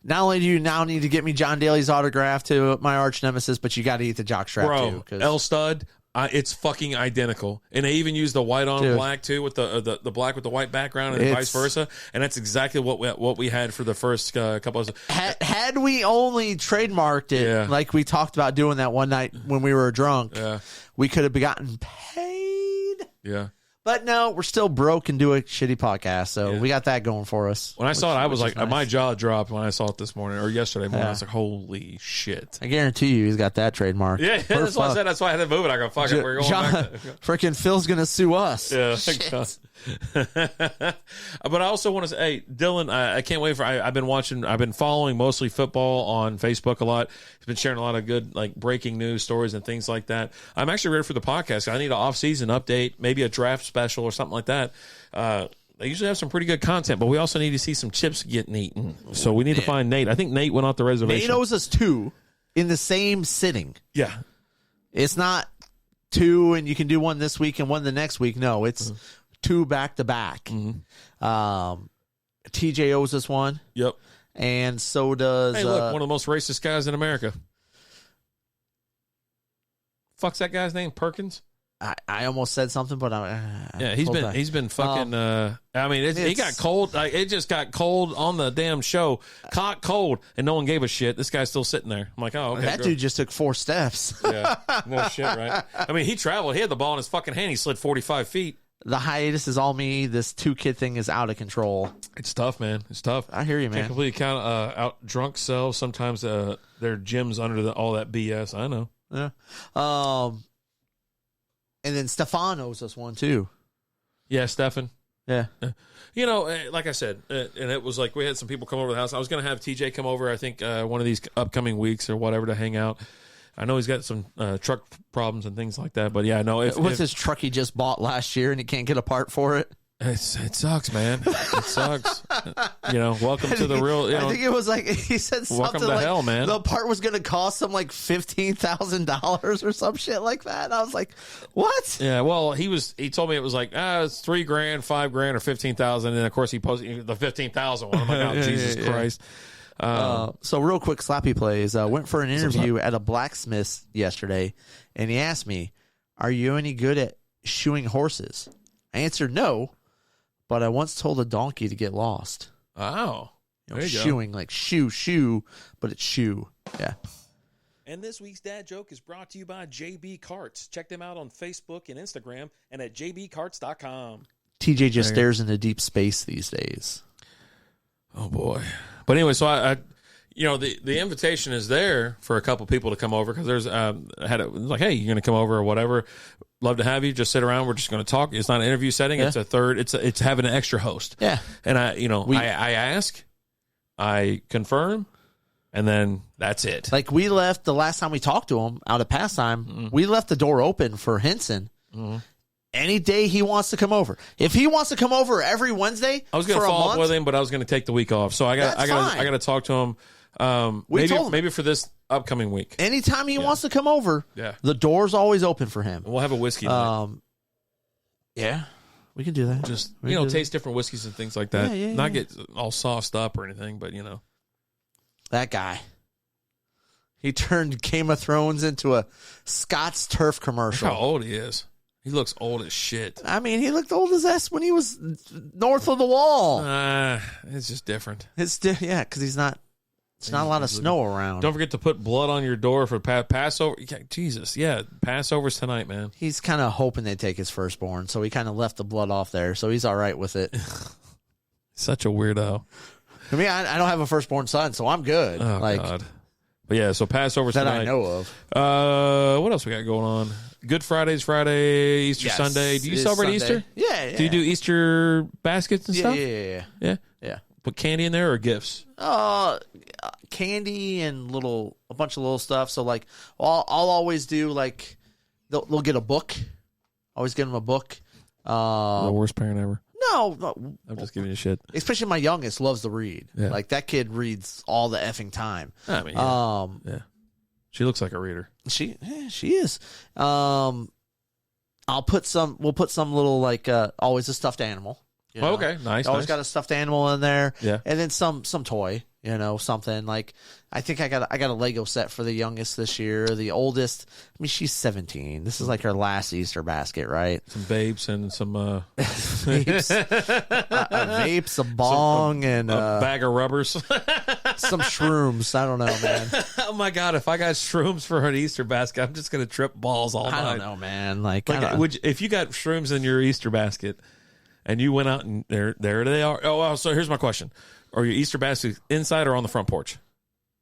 Not only do you now need to get me John Daly's autograph to my arch nemesis, but you got to eat the jockstrap too. L Stud. It's fucking identical, and they even use the white on black too, with the black with the white background, and vice versa. And that's exactly what we had for the first couple of. Had we only trademarked it, like we talked about doing that one night when we were drunk, we could have gotten paid. Yeah. But no, we're still broke and do a shitty podcast, so we got that going for us. When I saw it, I was like, my jaw dropped when I saw it this morning or yesterday morning. I was like, holy shit. I guarantee you he's got that trademark. Yeah, that's why I said. That's why I had to move it. I go, fuck it, we're going back. Freaking Phil's going to sue us. Yeah. But I also want to say, hey, Dylan, I can't wait for, I've been following mostly football on Facebook a lot. He's been sharing a lot of good, like, breaking news stories and things like that. I'm actually ready for the podcast. I need an off-season update, maybe a draft special or something like that. They usually have some pretty good content, but we also need to see some chips getting eaten. So we need to find Nate. I think Nate went off the reservation. Nate owes us 2 in the same sitting. Yeah. It's not 2 and you can do one this week and one the next week. No, it's 2 back-to-back. TJ owes us 1. Yep. And so does... Hey, look, one of the most racist guys in America. Fuck's that guy's name? Perkins? I almost said something, but he's been fucking. I mean, it got cold. It just got cold on the damn show, caught cold, and no one gave a shit. This guy's still sitting there. I'm like, oh, okay. That dude just took 4 steps. Yeah, no shit, right? I mean, he traveled. He had the ball in his fucking hand. He slid 45 feet. The hiatus is all me. This 2-kid thing is out of control. It's tough, man. It's tough. I hear you, man. Can't completely count out drunk selves. Sometimes their gyms under all that BS. I know. Yeah. And then Stefan owes us 1 too. Yeah, Stefan. Yeah. You know, like I said, and it was like we had some people come over to the house. I was going to have TJ come over, I think, one of these upcoming weeks or whatever to hang out. I know he's got some truck problems and things like that, but yeah, no. What's his truck he just bought last year and he can't get a part for it? It sucks, man. It sucks. Welcome to the real. I think it was like he said something welcome to like hell, man. The part was going to cost him like $15,000 or some shit like that. And I was like, what? Yeah, well, he told me it was like it's $3,000, $5,000, or $15,000, and then of course he posted the $15,000 one. I'm like, oh, Jesus Christ. So real quick, Slappy Plays went for an interview at a blacksmith yesterday, and he asked me, "Are you any good at shoeing horses?" I answered no. But I once told a donkey to get lost. Oh. Shoeing, like shoe, but it's shoe. Yeah. And this week's dad joke is brought to you by JB Carts. Check them out on Facebook and Instagram and at jbcarts.com. TJ just stares into deep space these days. Oh, boy. But anyway, so I the invitation is there for a couple people to come over because there's hey, you're going to come over or whatever. Love to have you. Just sit around. We're just going to talk. It's not an interview setting. Yeah. It's having an extra host. Yeah. And I ask, I confirm, and then that's it. Like we left the last time we talked to him out at pastime, we left the door open for Henson. Mm-hmm. Any day he wants to come over. If he wants to come over every Wednesday, I was going to follow up with him, but I was going to take the week off. So I got to talk to him. Maybe for this upcoming week. Anytime he wants to come over, the door's always open for him. We'll have a whiskey night. Yeah, we can do that. Just taste different whiskeys and things like that. Not get all sauced up or anything, but that guy. He turned Game of Thrones into a Scott's Turf commercial. Look how old he is. He looks old as shit. I mean, he looked old as ass when he was north of the wall. It's just different. Because he's not. It's not a lot of snow around. Don't forget to put blood on your door for Passover. Jesus, Passover's tonight, man. He's kind of hoping they take his firstborn, so he kind of left the blood off there, so he's all right with it. Such a weirdo. I mean, I don't have a firstborn son, so I'm good. Oh, God. But so Passover's tonight. That I know of. What else we got going on? Good Friday's Friday, Easter Sunday. Do you celebrate Sunday. Easter? Yeah. Do you do Easter baskets and stuff? Yeah. Put candy in there or gifts? Candy and a bunch of little stuff. So like, I'll always do like, they'll get a book. Always get them a book. The worst parent ever. No, I'm just giving you shit. Especially my youngest loves to read. Yeah. Like that kid reads all the effing time. I mean, she looks like a reader. She is. We'll put some little like always a stuffed animal. Okay, nice. Always got a stuffed animal in there. Yeah, and then some toy. Something like I think I got a Lego set for the youngest this year. The oldest, I mean, she's 17. This is like her last Easter basket, right? Some babes and some vapes, a bong, and a bag of rubbers, some shrooms. I don't know, man. Oh my God! If I got shrooms for an Easter basket, I'm just gonna trip balls all night. I don't know, man. If you got shrooms in your Easter basket, and you went out and there they are. Oh, well, so here's my question. Are your Easter baskets inside or on the front porch?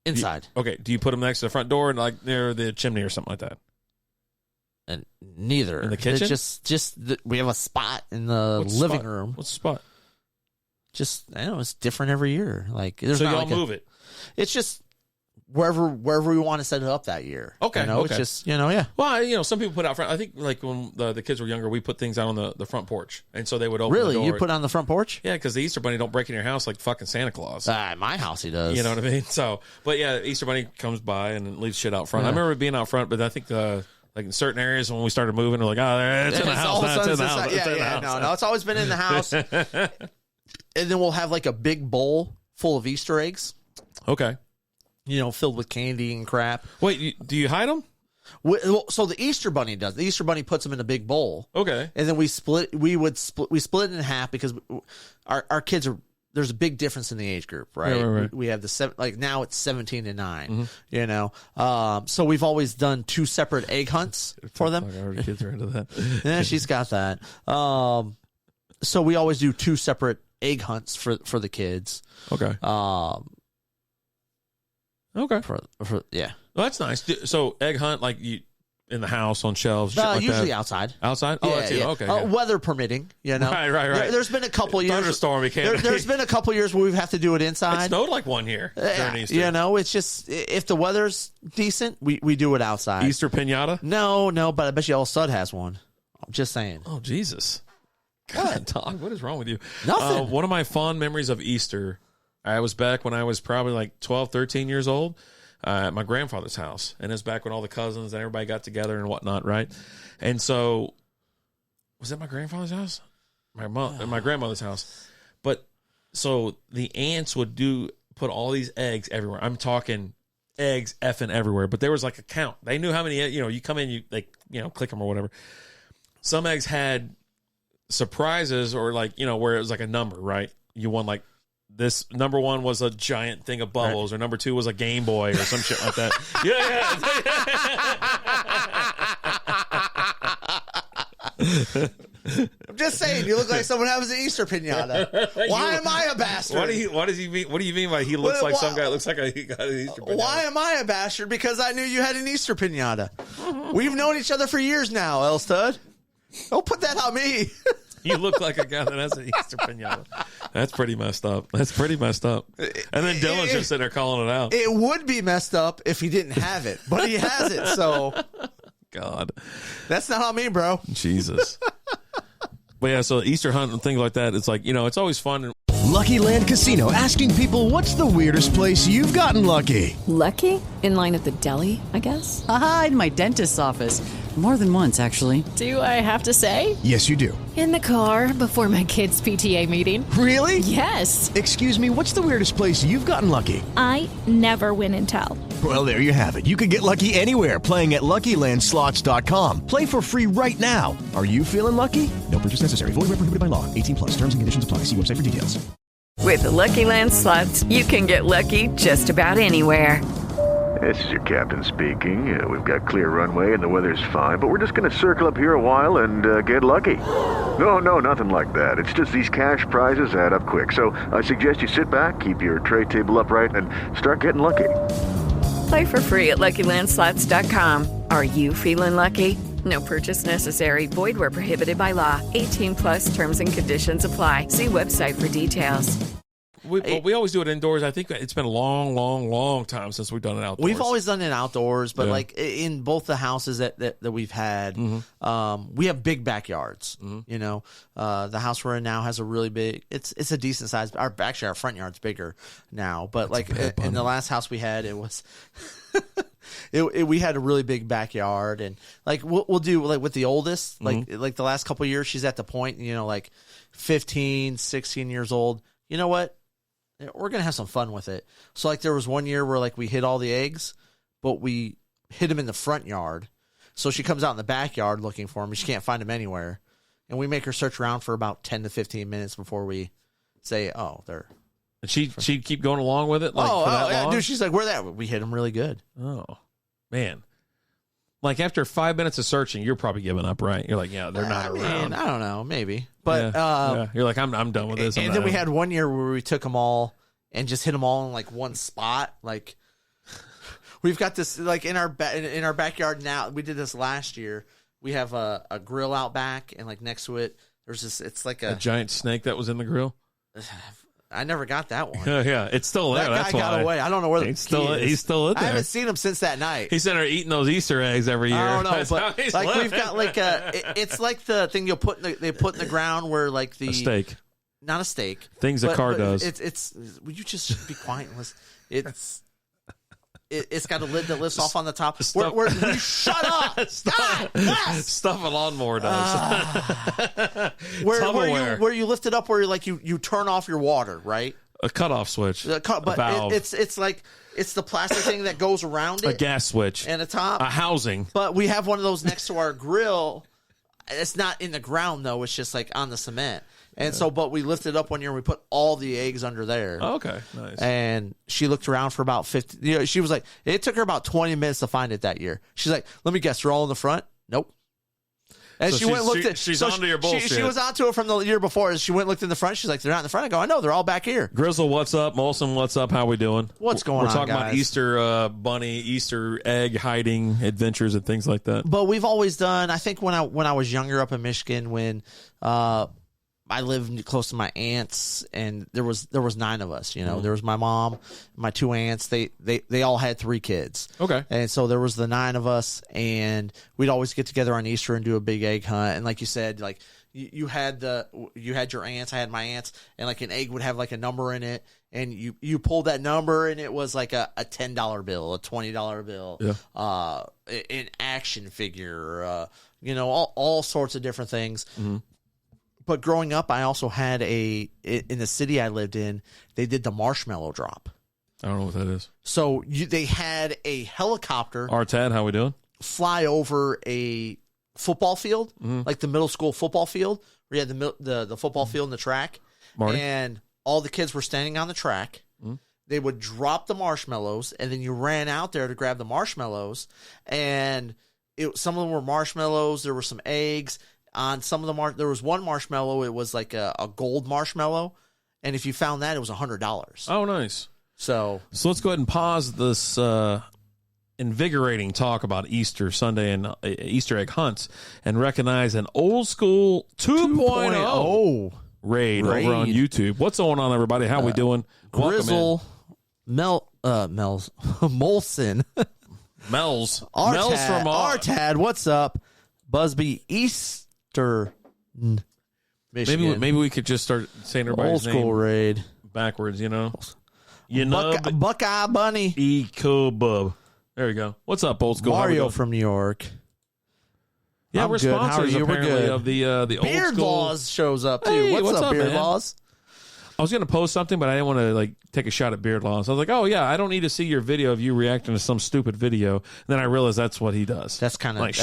Inside. Do you put them next to the front door and like near the chimney or something like that? And neither. In the kitchen? We have a spot in the living room. What's the spot? Just, I don't know, it's different every year. Like, there's so y'all move it? It's just wherever we want to set it up that year. Okay. It's just, yeah. Well, some people put out front. I think like when the kids were younger, we put things out on the front porch. And so they would open the door. You put on the front porch? Yeah, because the Easter Bunny don't break in your house like fucking Santa Claus. My house he does. You know what I mean? So, but yeah, Easter Bunny comes by and leaves shit out front. Yeah. I remember it being out front, but I think like in certain areas when we started moving, we're like, it's in the house. It's in the house. Yeah. No, it's always been in the house. And then we'll have like a big bowl full of Easter eggs. Okay. Filled with candy and crap. Wait, do you hide them? So the Easter Bunny does. The Easter Bunny puts them in a big bowl. Okay. And then we split it in half because our kids are, there's a big difference in the age group, right? Right. We have now it's 17 and 9, so we've always done 2 separate egg hunts for them. Our kids are into that. Yeah, she's got that. So we always do 2 separate egg hunts for the kids. Okay. Okay. Yeah. Well, that's nice. So egg hunt, like you in the house on shelves. Shit like usually that. outside. Outside. Oh, that's it. Okay. Weather permitting. Right. There's been a couple years. Thunderstorm. There's been a couple years where we've had to do it inside. It snowed like one year during Easter. It's just if the weather's decent, we do it outside. Easter pinata? No, but I bet you all Stud has one. I'm just saying. Oh Jesus. God, dog, what is wrong with you? Nothing. One of my fond memories of Easter, I was back when I was probably like 12, 13 years old at my grandfather's house. And it was back when all the cousins and everybody got together and whatnot, right? And so, was it my grandfather's house? My grandmother's house. But, so the aunts would put all these eggs everywhere. I'm talking eggs effing everywhere. But there was like a count. They knew how many, you come in, click them or whatever. Some eggs had surprises or like, where it was like a number, right? You won like this number 1 was a giant thing of bubbles, or number 2 was a Game Boy or some shit like that. I'm just saying, you look like someone has an Easter pinata. Why am I a bastard? What do you mean by he looks like some guy looks like he got an Easter pinata? Why am I a bastard? Because I knew you had an Easter pinata. We've known each other for years now, Elstud. Don't put that on me. You look like a guy that has an Easter pinata. That's pretty messed up. And then Dylan's just sitting there calling it out. It would be messed up if he didn't have it, but he has it, so. God. That's not on me, bro. Jesus. But yeah, so Easter hunt and things like that, it's like, it's always fun. Lucky Land Casino, asking people, what's the weirdest place you've gotten lucky? Lucky? In line at the deli, I guess? Aha, in my dentist's office. More than once, actually. Do I have to say? Yes, you do. In the car before my kids' PTA meeting. Really? Yes. Excuse me, what's the weirdest place you've gotten lucky? I never win and tell. Well, there you have it. You can get lucky anywhere, playing at LuckyLandSlots.com. Play for free right now. Are you feeling lucky? No purchase necessary. Void where prohibited by law. 18+. Terms and conditions apply. See website for details. With the Lucky Land Slots, you can get lucky just about anywhere. This is your captain speaking. We've got clear runway and the weather's fine, but we're just going to circle up here a while and get lucky. No, nothing like that. It's just these cash prizes add up quick. So I suggest you sit back, keep your tray table upright, and start getting lucky. Play for free at LuckyLandSlots.com. Are you feeling lucky? No purchase necessary. Void where prohibited by law. 18+ terms and conditions apply. See website for details. We always do it indoors. I think it's been a long time since we've done it outdoors. We've always done it outdoors, but like in both the houses that we've had, we have big backyards. The house we're in now has a really big. It's a decent size. Our front yard's bigger now, but in the last house we had, it was. We had a really big backyard, and like we'll do like with the oldest, like the last couple of years, she's at the point, like 15, 16 years old. You know what? We're going to have some fun with it. So like there was one year where like we hid all the eggs, but we hid them in the front yard. So she comes out in the backyard looking for them. She can't find them anywhere. And we make her search around for about 10 to 15 minutes before we say, oh, they're. And she'd keep going along with it? Like, for that long? Dude, she's like, where that? We hit them really good. Oh, man. Like after 5 minutes of searching, you're probably giving up, right? You're like, yeah, they're not around. I don't know, maybe. But you're like, I'm done with this. And then we had one year where we took them all and just hit them all in like one spot. Like we've got this like in our backyard now. We did this last year. We have a grill out back, and like next to it, there's this. It's like a giant snake that was in the grill. I never got that one. Yeah, it's still there. That guy got away. I don't know where he's still in there. I haven't seen him since that night. He's in there eating those Easter eggs every year. I don't know, but like we've got like it's like the thing they put in the ground where like the a steak, not a steak. Things a car does. It's. Will you just be quiet? It's got a lid that lifts off on the top. Where shut up! Stuff a lawnmower does. Where you lift it up, where you turn off your water, right? A cutoff switch. But valve. It's like it's the plastic thing that goes around it. A gas switch and a top. A housing. But we have one of those next to our grill. It's not in the ground though. It's just like on the cement. And so, but we lifted up one year and we put all the eggs under there. Oh, okay, nice. And she looked around for about 50. She was like, it took her about 20 minutes to find it that year. She's like, let me guess, they're all in the front? Nope. And she went and looked at. She's onto your bullshit. She was onto it from the year before. She went and looked in the front. She's like, they're not in the front. I go, I know, they're all back here. Grizzle, what's up? Molson, what's up? How we doing? What's going on? We're talking guys? about Easter bunny, Easter egg hiding adventures and things like that. But we've always done. I think when I was younger up in Michigan, when I lived close to my aunts, and there was 9 of us. There was my mom, my 2 aunts. They all had 3 kids. Okay, and so there was the 9 of us, and we'd always get together on Easter and do a big egg hunt. And like you said, like you had your aunts, I had my aunts, and like an egg would have like a number in it, and you pulled that number, and it was like a $10 bill, a $20 bill, an action figure, all sorts of different things. Mm-hmm. But growing up, I also had in the city I lived in, they did the marshmallow drop. I don't know what that is. So they had a helicopter. Tad, how we doing? Fly over a football field, like the middle school football field, where you had the football field and the track. Marty? And all the kids were standing on the track. They would drop the marshmallows, and then you ran out there to grab the marshmallows. And some of them were marshmallows. There were some eggs. On some of the there was one marshmallow. It was like a gold marshmallow. And if you found that, it was $100. Oh, nice. So let's go ahead and pause this invigorating talk about Easter Sunday and Easter egg hunts and recognize an old school 2.0 raid over on YouTube. What's going on, everybody? How we doing? Grizzle, Molson, Mel's from Artad. What's up? Busby, Easter, Michigan. Maybe we could just start saying everybody's old school name raid backwards. Buckeye Bunny, Eco-Bub. There you go. What's up, old school? Mario from New York. Yeah, I'm we're good. sponsors apparently of the Beard old school. Laws shows up too. Hey, what's up, Beard man? Laws? I was going to post something, but I didn't want to take a shot at Beard Laws. I was like, oh yeah, I don't need to see your video of you reacting to some stupid video. And then I realized that's what he does. That's kind of like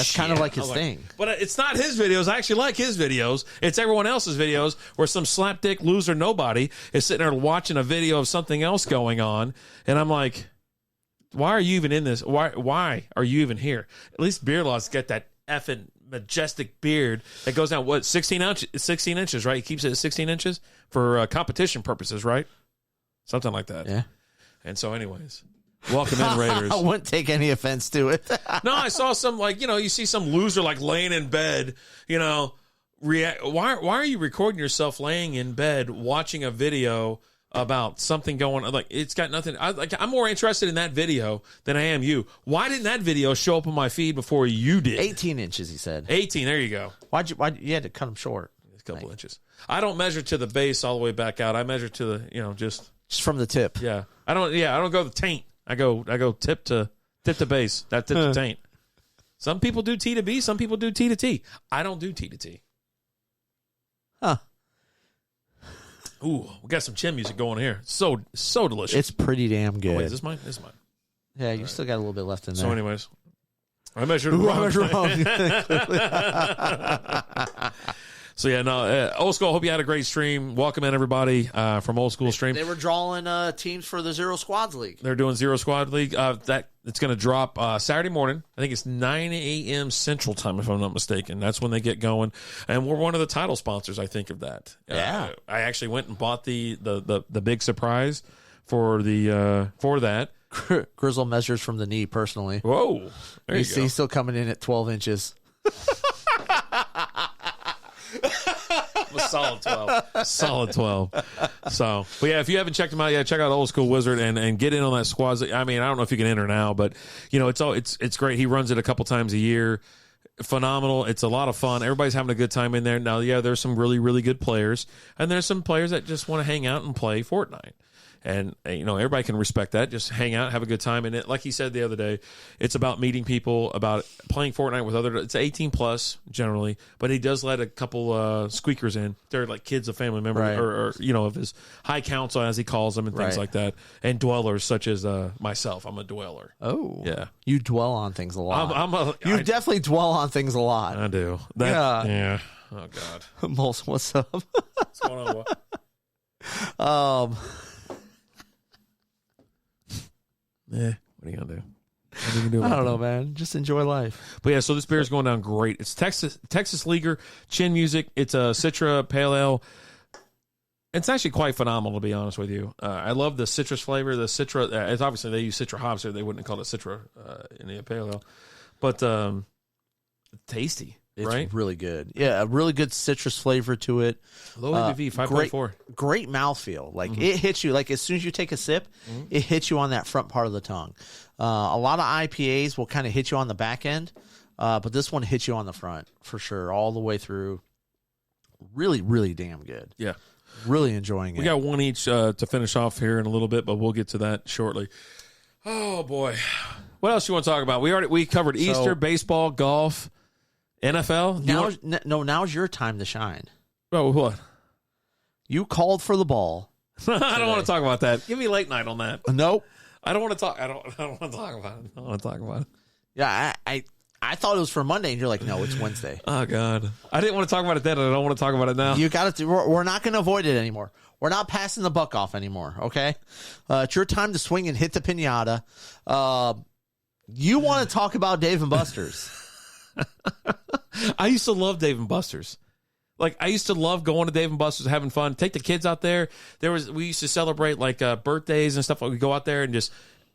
his thing. But it's not his videos. I actually like his videos. It's everyone else's videos where some slapdick loser nobody is sitting there watching a video of something else going on, and I'm like, why are you even in this? Why are you even here? At least Beard Laws got that effing majestic beard that goes down 16 inches, right? He keeps it at 16 inches for competition purposes, right? Something like that. Yeah. And so, anyways, welcome in, Raiders. I wouldn't take any offense to it. No, I saw some you see some loser laying in bed, react. Why are you recording yourself laying in bed watching a video about something going on? It's got nothing. I'm more interested in that video than I am you. Why didn't that video show up on my feed before you did? 18 inches, he said. 18. There you go. Why'd you had to cut him short? A couple inches. I don't measure to the base all the way back out. I measure to the just from the tip. Yeah. I don't go to the taint. I go tip to base. That tip to taint. Some people do T to B. Some people do T to T. I don't do T to T. Huh. Ooh, we got some chin music going here. So delicious. It's pretty damn good. Oh, wait, is this mine? This is mine. Yeah, you still got a little bit left in there. So, anyways, I measured it wrong. So, yeah, no, Old School, hope you had a great stream. Welcome in, everybody, from Old School Stream. They were drawing teams for the Zero Squads League. They're doing Zero Squad League. It's going to drop Saturday morning. I think it's 9 a.m. Central Time, if I'm not mistaken. That's when they get going. And we're one of the title sponsors, I think, of that. Yeah. I actually went and bought the big surprise for that. Grizzle measures from the knee, personally. Whoa. There you go. He's still coming in at 12 inches. Solid 12. So, but yeah, if you haven't checked him out yet, check out Old School Wizard and get in on that squad. I mean, I don't know if you can enter now, but it's great. He runs it a couple times a year. Phenomenal. It's a lot of fun. Everybody's having a good time in there. Now, yeah, there's some really, really good players, and there's some players that just want to hang out and play Fortnite. And, everybody can respect that. Just hang out, have a good time. And like he said the other day, it's about meeting people, about playing Fortnite with it's 18 plus generally, but he does let a couple squeakers in. They're like kids of family members, right. or of his high council, as he calls them, and things right. like that. And dwellers such as myself. I'm a dweller. Oh. Yeah. You dwell on things a lot. You definitely dwell on things a lot. I do. Yeah. Oh, God. Molson, what's up? What's going on? Yeah, what are you gonna do? I don't know, man. Just enjoy life. But yeah, so this beer is going down great. It's Texas Leaguer Chin Music. It's a Citra Pale Ale. It's actually quite phenomenal, to be honest with you. I love the citrus flavor. The Citra. It's obviously they use Citra hops, or they wouldn't call it Citra in the Pale Ale. But tasty. It's right? really good. Yeah, a really good citrus flavor to it. Low ABV, 5.4. Great mouthfeel. It hits you. As soon as you take a sip, it hits you on that front part of the tongue. A lot of IPAs will kind of hit you on the back end, but this one hits you on the front for sure, all the way through. Really, really damn good. Yeah. Really enjoying it. We got one each to finish off here in a little bit, but we'll get to that shortly. Oh, boy. What else you want to talk about? We covered Easter, baseball, golf, NFL. Now's your time to shine. Oh, what? You called for the ball. I don't want to talk about that. Give me late night on that. Nope. I don't want to talk. I don't want to talk about it. I don't want to talk about it. Yeah, I thought it was for Monday, and you're like, no, it's Wednesday. Oh, God. I didn't want to talk about it then, and I don't want to talk about it now. You got to. We're not going to avoid it anymore. We're not passing the buck off anymore, okay? It's your time to swing and hit the piñata. You want to talk about Dave & Buster's. I used to love Dave & Buster's. Like, I used to love going to Dave & Buster's, having fun, take the kids out there. We used to celebrate, like, birthdays and stuff. We go out there and just,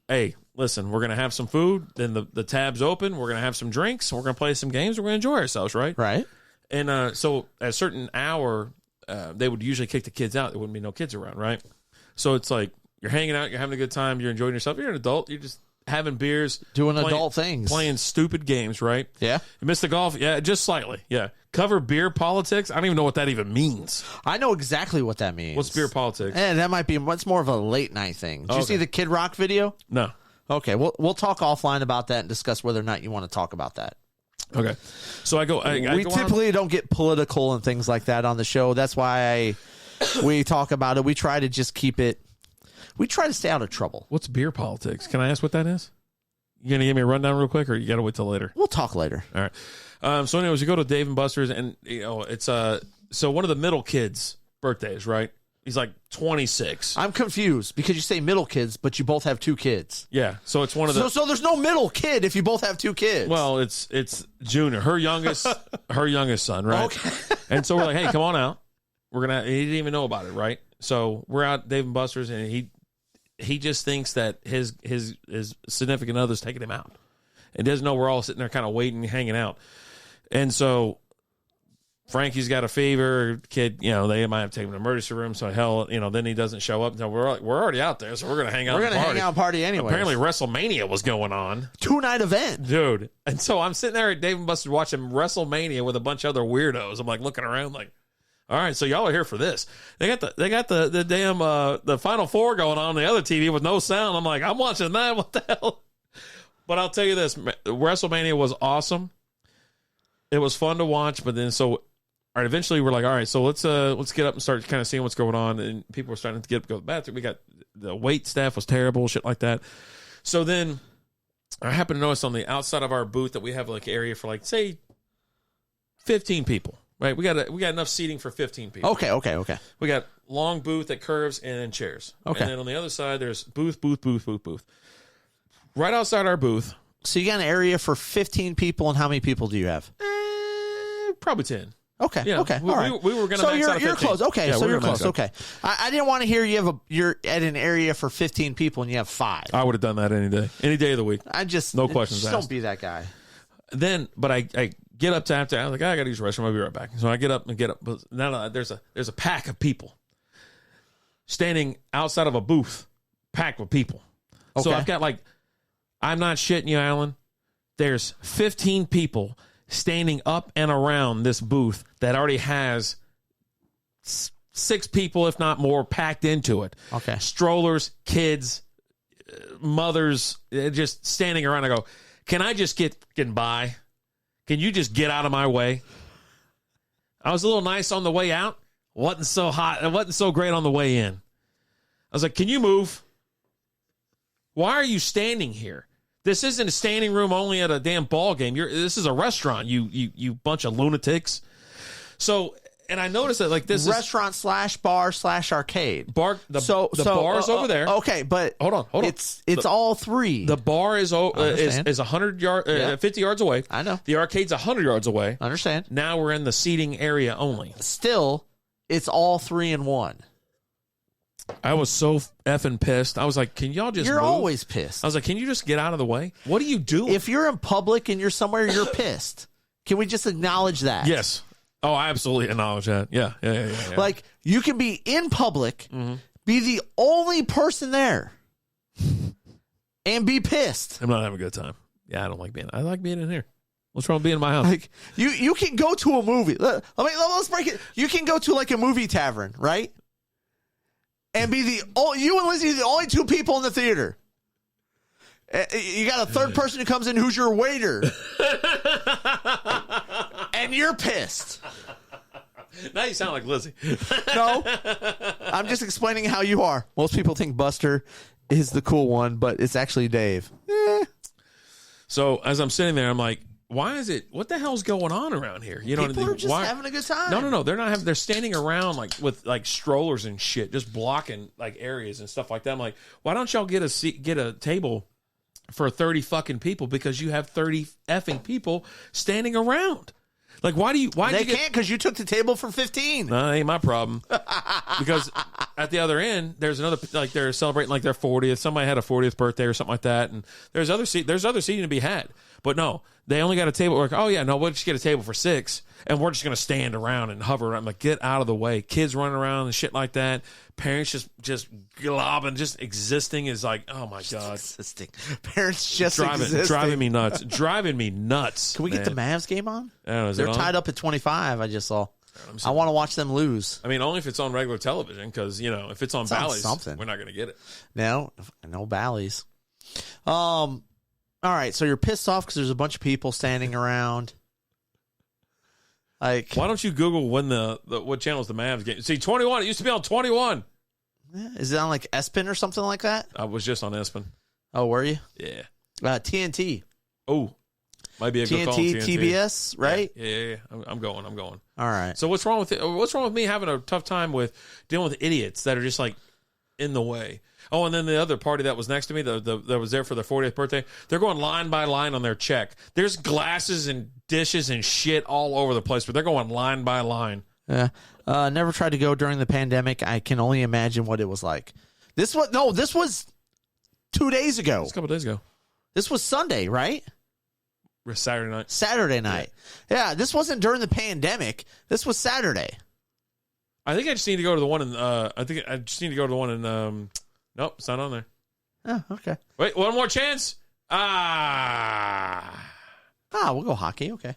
hey, listen, we're going to have some food. Then the tab's open. We're going to have some drinks. We're going to play some games. We're going to enjoy ourselves, right? Right. And so at a certain hour, they would usually kick the kids out. There wouldn't be no kids around, right? So it's like you're hanging out, you're having a good time, you're enjoying yourself. You're an adult. You're just having beers. Doing adult things. Playing stupid games, right? Yeah. You missed the golf? Yeah, just slightly. Yeah. Cover beer politics? I don't even know what that even means. I know exactly what that means. What's beer politics? And that might be what's more of a late night thing. Did you see the Kid Rock video? No. Okay, we'll talk offline about that and discuss whether or not you want to talk about that. Okay. So I go. We typically don't get political and things like that on the show. That's why we talk about it. We try to just keep it. We try to stay out of trouble. What's beer politics? Can I ask what that is? You gonna give me a rundown real quick, or you gotta wait till later? We'll talk later. All right. So anyways, you go to Dave & Buster's, and it's so one of the middle kids' birthdays, right? He's like 26. I'm confused because you say middle kids, but you both have two kids. Yeah, so it's one of the. So there's no middle kid if you both have two kids. Well, it's Junior, her youngest son, right? Okay. And so we're like, hey, come on out. He didn't even know about it, right? So we're out at Dave & Buster's, and he just thinks that his significant other's taking him out, and doesn't know we're all sitting there kind of waiting, hanging out, and so. Frankie's got a fever, kid, they might have taken him to the emergency room, so hell, then he doesn't show up. No, we're already out there, so we're going to hang out. We're going to hang out and party anyway. Apparently WrestleMania was going on. 2-night event. Dude. And so I'm sitting there at Dave & Buster's watching WrestleMania with a bunch of other weirdos. I'm like looking around like, all right, so y'all are here for this. They got the damn the Final Four going on the other TV with no sound. I'm like, I'm watching that. What the hell? But I'll tell you this, WrestleMania was awesome. It was fun to watch, but then all right, eventually we're like, all right, so let's get up and start kind of seeing what's going on. And people were starting to get up and go to the bathroom. We got the wait staff was terrible, shit like that. So then I happened to notice on the outside of our booth that we have like an area for like, say, 15 people, right? We got enough seating for 15 people. Okay. We got long booth that curves and then chairs. Okay. And then on the other side, there's booth. Right outside our booth. So you got an area for 15 people, and how many people do you have? Probably 10. Okay. Okay. All right. We were going to. So you're close. Okay. Yeah, so you're close. Okay. I didn't want to hear you're at an area for 15 people and you have 5. I would have done that any day of the week. No questions asked. Don't be that guy. Then, but I get up to after. I was like, I got to use the restroom. I'll be right back. So I get up. But now there's a pack of people standing outside of a booth, packed with people. Okay. So I've got I'm not shitting you, Alan. There's 15 people standing up and around this booth that already has 6 people, if not more, packed into it. Okay. Strollers, kids, mothers, just standing around. I go, can I just get by? Can you just get out of my way? I was a little nice on the way out. Wasn't so hot. It wasn't so great on the way in. I was like, can you move? Why are you standing here? This isn't a standing room only at a damn ball game. This is a restaurant, you bunch of lunatics. So, and I noticed that this restaurant / bar / arcade. The bar is over there. Okay, but hold on. It's all 3. The bar is 50 yards away. I know. The arcade's 100 yards away. I understand. Now we're in the seating area only. Still, it's all 3 in 1. I was so effing pissed. I was like, can y'all just You're move? always pissed. I was like, can you just get out of the way? What do you do? If you're in public and you're somewhere, you're pissed. Can we just acknowledge that? Yes. Oh, I absolutely acknowledge that. Yeah. Like, you can be in public, be the only person there, and be pissed. I'm not having a good time. Yeah, I like being in here. What's wrong with being in my house? Like, you can go to a movie. Let's break it. You can go to a movie tavern, right? And be you and Lizzie are the only 2 people in the theater. You got a third person who comes in who's your waiter. And you're pissed. Now you sound like Lizzie. No. I'm just explaining how you are. Most people think Buster is the cool one, but it's actually Dave. So as I'm sitting there, I'm like, why is it? What the hell's going on around here? You know, people are just having a good time. No. They're not having. They're standing around like with like strollers and shit, just blocking like areas and stuff like that. I'm like, why don't y'all get a table for 30 fucking people because you have 30 effing people standing around? Like, why they can't because you took the table for 15. No, that ain't my problem. Because at the other end, there's another, like, they're celebrating like their 40th. Somebody had a 40th birthday or something like that, and there's other seating to be had. But no, they only got a table. Like, oh yeah, no, we'll just get a table for 6, and we're just gonna stand around and hover around. I'm like, get out of the way. Kids running around and shit like that. Parents just globbing, just existing is like, oh my god, existing. Parents just existing. Driving me nuts. Driving me nuts. Can we get the Mavs game on? They're tied up at 25. I just saw. I want to watch them lose. I mean, only if it's on regular television, because if it's on Bally's, something, we're not going to get it. No Bally's. All right, so you're pissed off because there's a bunch of people standing around. Like, why don't you Google when the what channel is the Mavs game? See, 21. It used to be on 21. Yeah, is it on like ESPN or something like that? I was just on ESPN. Oh, were you? Yeah. TNT. Oh, might be a good call. TNT, TBS, right? Yeah. I'm going. All right. So what's wrong with it? What's wrong with me having a tough time with dealing with idiots that are just like in the way? Oh, and then the other party that was next to me, that was there for their 40th birthday, they're going line by line on their check. There's glasses and dishes and shit all over the place, but they're going line by line. Yeah. Never tried to go during the pandemic. I can only imagine what it was like. This was 2 days ago. It's a couple days ago. This was Sunday, right? Saturday night. Yeah, this wasn't during the pandemic. This was Saturday. I think I just need to go to the one in nope, it's not on there. Oh, okay. Wait, one more chance. We'll go hockey. Okay.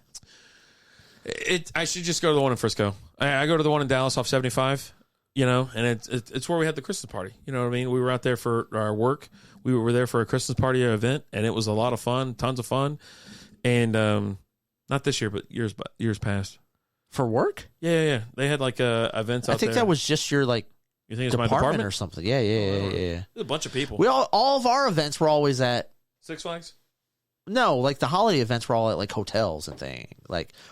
I should just go to the one in Frisco. I go to the one in Dallas off 75, and it's where we had the Christmas party. You know what I mean? We were out there for our work. We were there for a Christmas party event, and it was a lot of fun, tons of fun. And not this year, but years past. For work? Yeah. They had like events out there. I think that was just your you think it's my department or something. Yeah. There's a bunch of people. All of our events were always at Six Flags? No, like the holiday events were all at like hotels and things,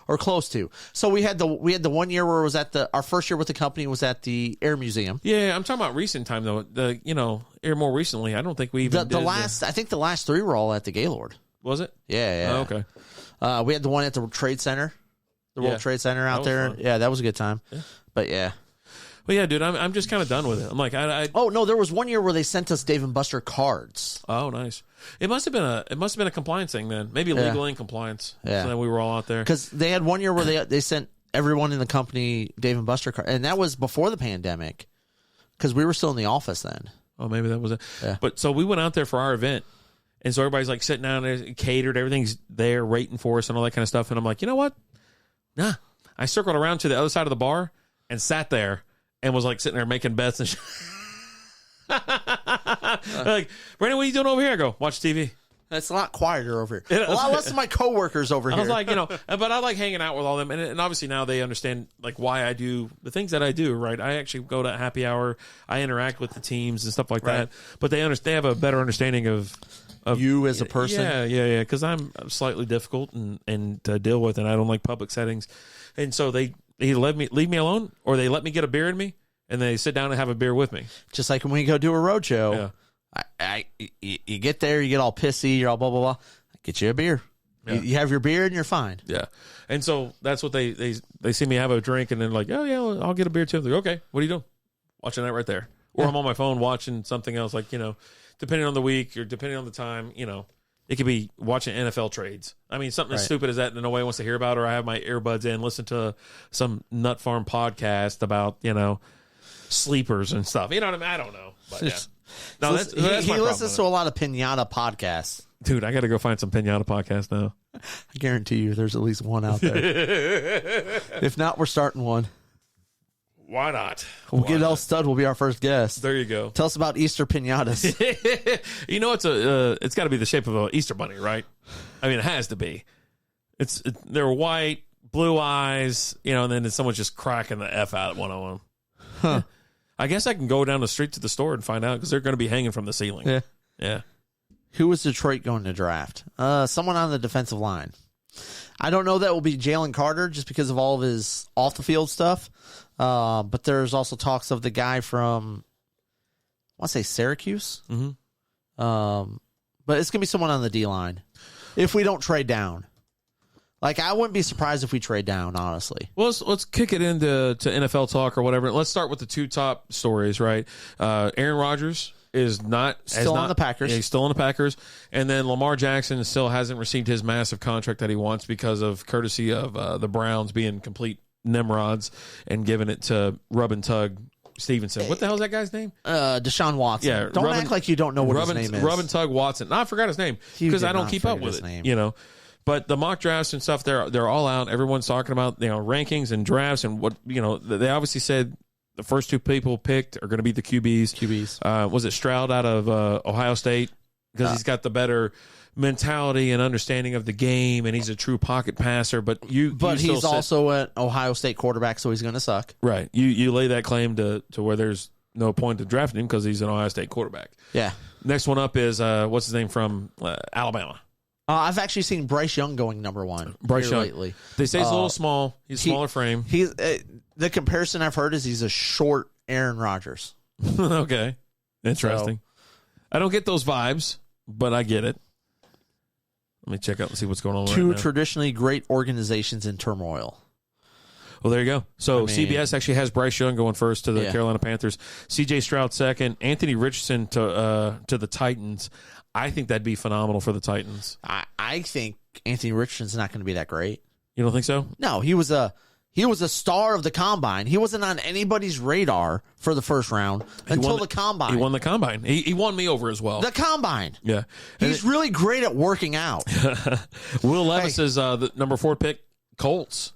or close to. So we had the 1 year where it was at our first year with the company was at the Air Museum. Yeah, I'm talking about recent time though. More recently. I don't think we even I think the last 3 were all at the Gaylord. Was it? Yeah. Oh, okay. We had the one at the Trade Center, the World Trade Center out there. Fun. Yeah, that was a good time. Yeah. But yeah. Well, yeah, dude, I'm just kind of done with it. I'm like, Oh no, there was 1 year where they sent us Dave and Buster cards. Oh, nice. It must have been a compliance thing then. Maybe legal and compliance. Yeah. So then we were all out there. Because they had 1 year where they sent everyone in the company Dave and Buster cards, and that was before the pandemic. Because we were still in the office then. Oh, maybe that was it. Yeah. But so we went out there for our event, and so everybody's like sitting down there, catered, everything's there, waiting for us, and all that kind of stuff. And I'm like, you know what? Nah. I circled around to the other side of the bar and sat there. And was like sitting there making bets and shit. Like, Brandon, what are you doing over here? I go, watch TV. It's a lot quieter over here. A lot less of my coworkers over here. I was like, but I like hanging out with all them. And obviously now they understand like why I do the things that I do, right? I actually go to happy hour. I interact with the teams and stuff like that. But they have a better understanding of you as a person. Yeah. Because I'm slightly difficult and to deal with, and I don't like public settings. And so they leave me alone, or they let me get a beer in me, and they sit down and have a beer with me. Just like when we go do a road show, you get there, you get all pissy, you're all blah blah blah. Get you a beer. Yeah. You have your beer and you're fine. Yeah, and so that's what they see me have a drink, and then like, oh yeah, I'll get a beer too. They're like, okay, what are you doing? Watching that right there, or I'm on my phone watching something else, like depending on the week or depending on the time, It could be watching NFL trades. I mean, something as stupid as that that nobody wants to hear about, or I have my earbuds in, listen to some Nut Farm podcast about, sleepers and stuff. You know what I mean? I don't know. But yeah. No, that's he listens to a lot of pinata podcasts. Dude, I got to go find some pinata podcasts now. I guarantee you there's at least one out there. If not, we're starting one. Why not? We'll get El Stud will be our first guest. There you go. Tell us about Easter pinatas. It's got to be the shape of an Easter bunny, right? I mean, it has to be. They're white, blue eyes, and then someone's just cracking the F out at one of them. Huh. I guess I can go down the street to the store and find out because they're going to be hanging from the ceiling. Yeah. Yeah. Who was Detroit going to draft? Someone on the defensive line. I don't know that it will be Jalen Carter just because of all of his off the field stuff. But there's also talks of the guy from, I want to say Syracuse. Mm-hmm. But it's going to be someone on the D line if we don't trade down. Like, I wouldn't be surprised if we trade down, honestly. Well, let's kick it into NFL talk or whatever. Let's start with the two top stories, right? Aaron Rodgers is still on the Packers. Yeah, he's still on the Packers. And then Lamar Jackson still hasn't received his massive contract that he wants because of courtesy of the Browns being complete nimrods and giving it to Rub and Tug Stevenson. What the hell is that guy's name? Deshaun Watson. Yeah, don't act like you don't know what his name is. Rub and Tug Watson. No, I forgot his name because I don't keep up with it. Name. You know. But the mock drafts and stuff, they're all out. Everyone's talking about rankings and drafts and what they obviously said the first two people picked are going to be the QBs. Was it Stroud out of Ohio State because he's got the better mentality and understanding of the game and he's a true pocket passer. But he's also an Ohio State quarterback, so he's going to suck. Right. You lay that claim to where there's no point to drafting him because he's an Ohio State quarterback. Yeah. Next one up is what's his name from Alabama. I've actually seen Bryce Young going number one. Bryce Young. Lately. They say he's a little small. He's a smaller frame. He's the comparison I've heard is he's a short Aaron Rodgers. Okay. Interesting. I don't get those vibes, but I get it. Let me check out and see what's going on Two right now. Traditionally great organizations in turmoil. Well, there you go. So CBS actually has Bryce Young going first to the Carolina Panthers. C.J. Stroud second. Anthony Richardson to the Titans. I think that'd be phenomenal for the Titans. I think Anthony Richardson's not going to be that great. You don't think so? No, he was a star of the combine. He wasn't on anybody's radar for the first round until the combine. He won the combine. He won me over as well. The combine. Yeah. He's really great at working out. Will Levis is the number 4 pick, Colts.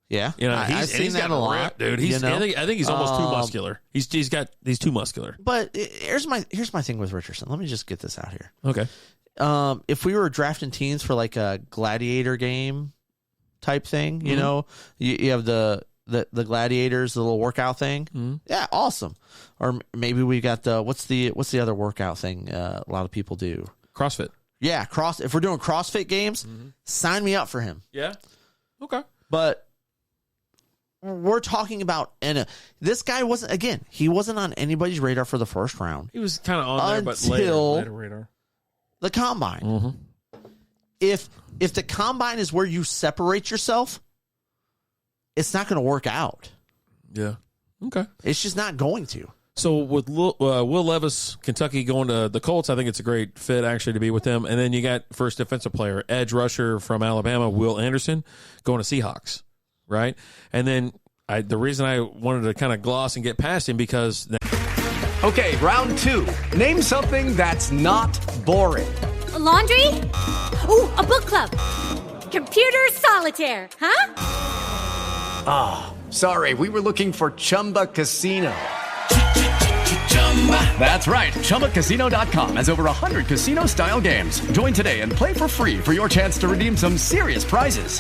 Yeah, I've seen that a lot, dude. I think he's almost too muscular. He's too muscular. But here's my thing with Richardson. Let me just get this out here. Okay. If we were drafting teams for like a gladiator game type thing, you know, you have the gladiators, the little workout thing. Mm-hmm. Yeah, awesome. Or maybe we got the what's the other workout thing a lot of people do? CrossFit. Yeah, if we're doing CrossFit games, sign me up for him. Yeah. Okay. But we're talking about this guy he wasn't on anybody's radar for the first round. He was kind of on there, but later radar. The combine. Mm-hmm. If the combine is where you separate yourself, it's not going to work out. Yeah. Okay. It's just not going to. So with Will Levis, Kentucky going to the Colts, I think it's a great fit actually to be with them. And then you got first defensive player, edge rusher from Alabama, Will Anderson, going to Seahawks. Right? And then the reason I wanted to kind of gloss and get past him because... Okay, round 2. Name something that's not boring. A laundry? Ooh, a book club. Computer solitaire, huh? Ah, sorry, we were looking for Chumba Casino. That's right. ChumbaCasino.com has over 100 casino-style games. Join today and play for free for your chance to redeem some serious prizes.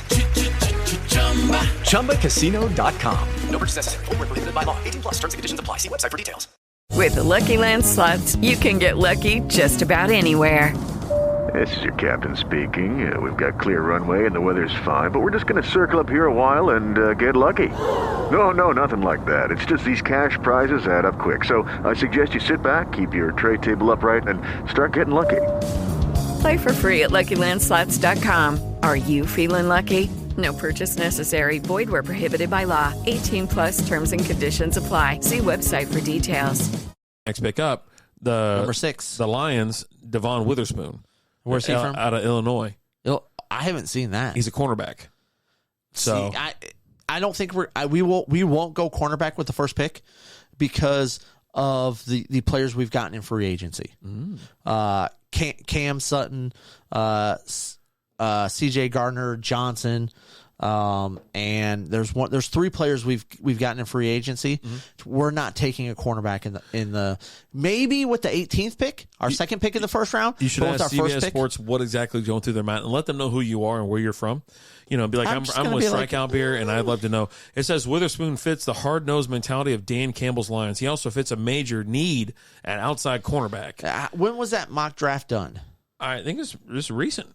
ChumbaCasino.com. No purchase necessary. Void where prohibited by law. 18+ terms and conditions apply. See website for details. With the Lucky Land Slots, you can get lucky just about anywhere. This is your captain speaking. We've got clear runway and the weather's fine, but we're just going to circle up here a while and get lucky. No, nothing like that. It's just these cash prizes add up quick. So I suggest you sit back, keep your tray table upright, and start getting lucky. Play for free at LuckyLandSlots.com. Are you feeling lucky? No purchase necessary. Void where prohibited by law. 18+ terms and conditions apply. See website for details. Next pick up, number 6, the Lions, Devon Witherspoon. Where's he from? Out of Illinois. I haven't seen that. He's a cornerback. So I don't think we won't go cornerback with the first pick because of the players we've gotten in free agency. Cam Sutton, C.J. Gardner Johnson, and there's 3 players we've gotten in free agency. We're not taking a cornerback in the maybe with the 18th pick, our second pick in the first round. You should ask CBS Sports what exactly is going through their mind and let them know who you are and where you're from. You know, be like, I'm with Strikeout Beer, and I'd love to know. It says Witherspoon fits the hard-nosed mentality of Dan Campbell's Lions. He also fits a major need at outside cornerback. When was that mock draft done? I think it's recent.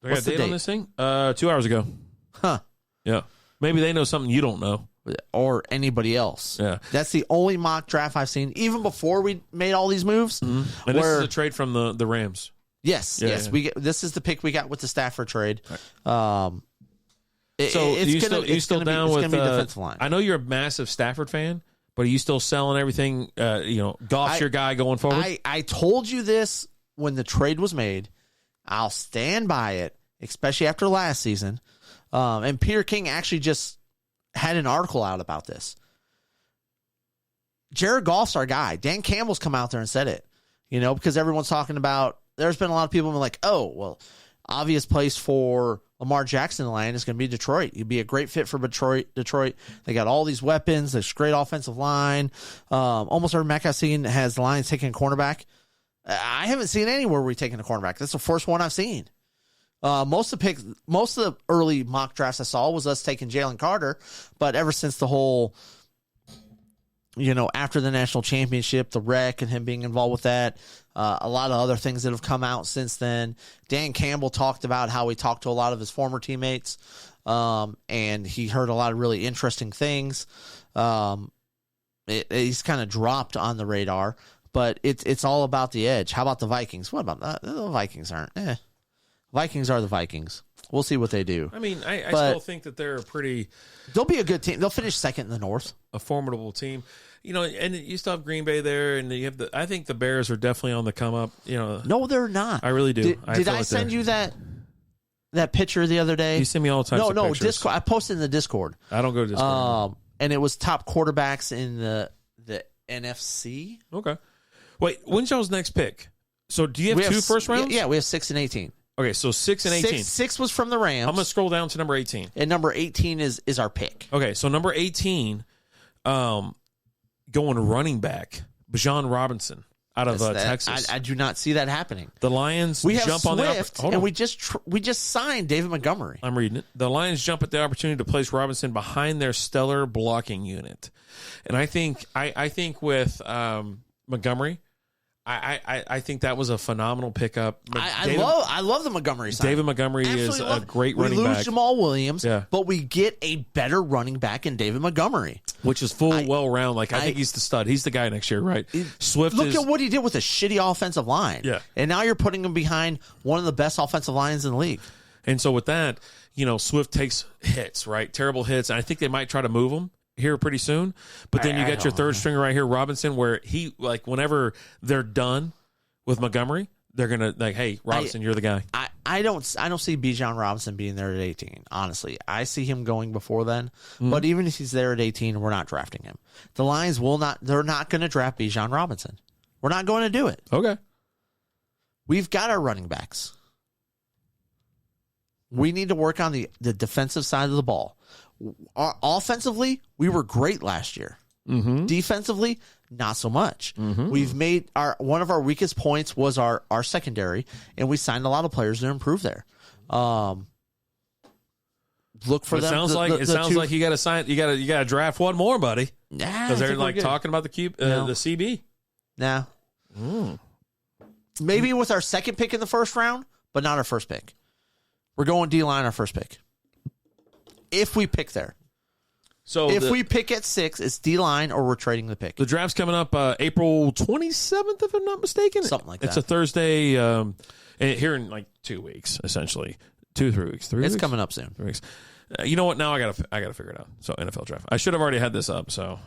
I got a date on this thing? 2 hours ago. Huh. Yeah. Maybe they know something you don't know. Or anybody else. Yeah. That's the only mock draft I've seen, even before we made all these moves. Mm-hmm. And this is a trade from the Rams. Yes, yes. Yeah. This is the pick we got with the Stafford trade. So you still down with defensive line. I know you're a massive Stafford fan, but are you still selling everything? Goff's your guy going forward? I told you this when the trade was made. I'll stand by it, especially after last season. And Peter King actually just had an article out about this. Jared Goff's our guy. Dan Campbell's come out there and said it, because everyone's talking about, there's been a lot of people who are like, oh, well, obvious place for Lamar Jackson to land is going to be Detroit. You'd be a great fit for Detroit. They got all these weapons. There's great offensive line. Almost every Mac I've seen has the Lions taking a cornerback. I haven't seen anywhere where we're taking a cornerback. That's the first one I've seen. Most of the early mock drafts I saw was us taking Jalen Carter, but ever since the whole, after the national championship, the wreck and him being involved with that, a lot of other things that have come out since then. Dan Campbell talked about how he talked to a lot of his former teammates, and he heard a lot of really interesting things. He's kind of dropped on the radar, but it's all about the edge. How about the Vikings? What about that? The Vikings aren't. Vikings are the Vikings. We'll see what they do. I mean, I still think that they're they'll be a good team. They'll finish second in the North. A formidable team. And you still have Green Bay there, and you have I think the Bears are definitely on the come up. No, they're not. I really do. Did I send you that picture the other day? You send me all types of pictures. Discord. I posted in the Discord. I don't go to Discord. And it was top quarterbacks in the NFC. Okay. Wait, when's y'all's next pick? So do you have two first rounds? Yeah, we have 6 and 18. Okay, so 6 and 18. 6 was from the Rams. I'm going to scroll down to number 18. And number 18 is our pick. Okay, so number 18, going running back, Bijan Robinson out of Texas. I do not see that happening. The Lions jump Swift, on the and we just signed David Montgomery. I'm reading it. The Lions jump at the opportunity to place Robinson behind their stellar blocking unit, and I think with Montgomery. I think that was a phenomenal pickup. I love the Montgomery sign. David Montgomery is a great running back. We lose Jamal Williams, but we get a better running back in David Montgomery. Which is well-round. I think he's the stud. He's the guy next year, right? Look at what he did with a shitty offensive line. Yeah. And now you're putting him behind one of the best offensive lines in the league. And so with that, Swift takes hits, right? Terrible hits. And I think they might try to move him here pretty soon, but then you got your third stringer right here, Robinson, where he whenever they're done with Montgomery, they're gonna hey, Robinson, you're the guy. I don't see Bijan Robinson being there at 18. Honestly, I see him going before then. But even if he's there at 18, we're not drafting him. The Lions will not. They're not going to draft Bijan Robinson. We're not going to do it. Okay. We've got our running backs. We need to work on the defensive side of the ball. Offensively, we were great last year. Mm-hmm. Defensively, not so much. Mm-hmm. We've made one of our weakest points was our secondary, and we signed a lot of players to improve there. Look for them. It sounds like you got to sign. You got to draft one more, buddy. Because they're talking about the CB. Nah. Maybe with our second pick in the first round, but not our first pick. We're going D-line our first pick. If we pick there. So if we pick at 6, it's D-line or we're trading the pick. The draft's coming up April 27th, if I'm not mistaken. Something like that. It's a Thursday here in 2 weeks, essentially. 2-3 weeks. 3 weeks? It's coming up soon. 3 weeks. You know what? Now I gotta figure it out. So NFL draft. I should have already had this up, so...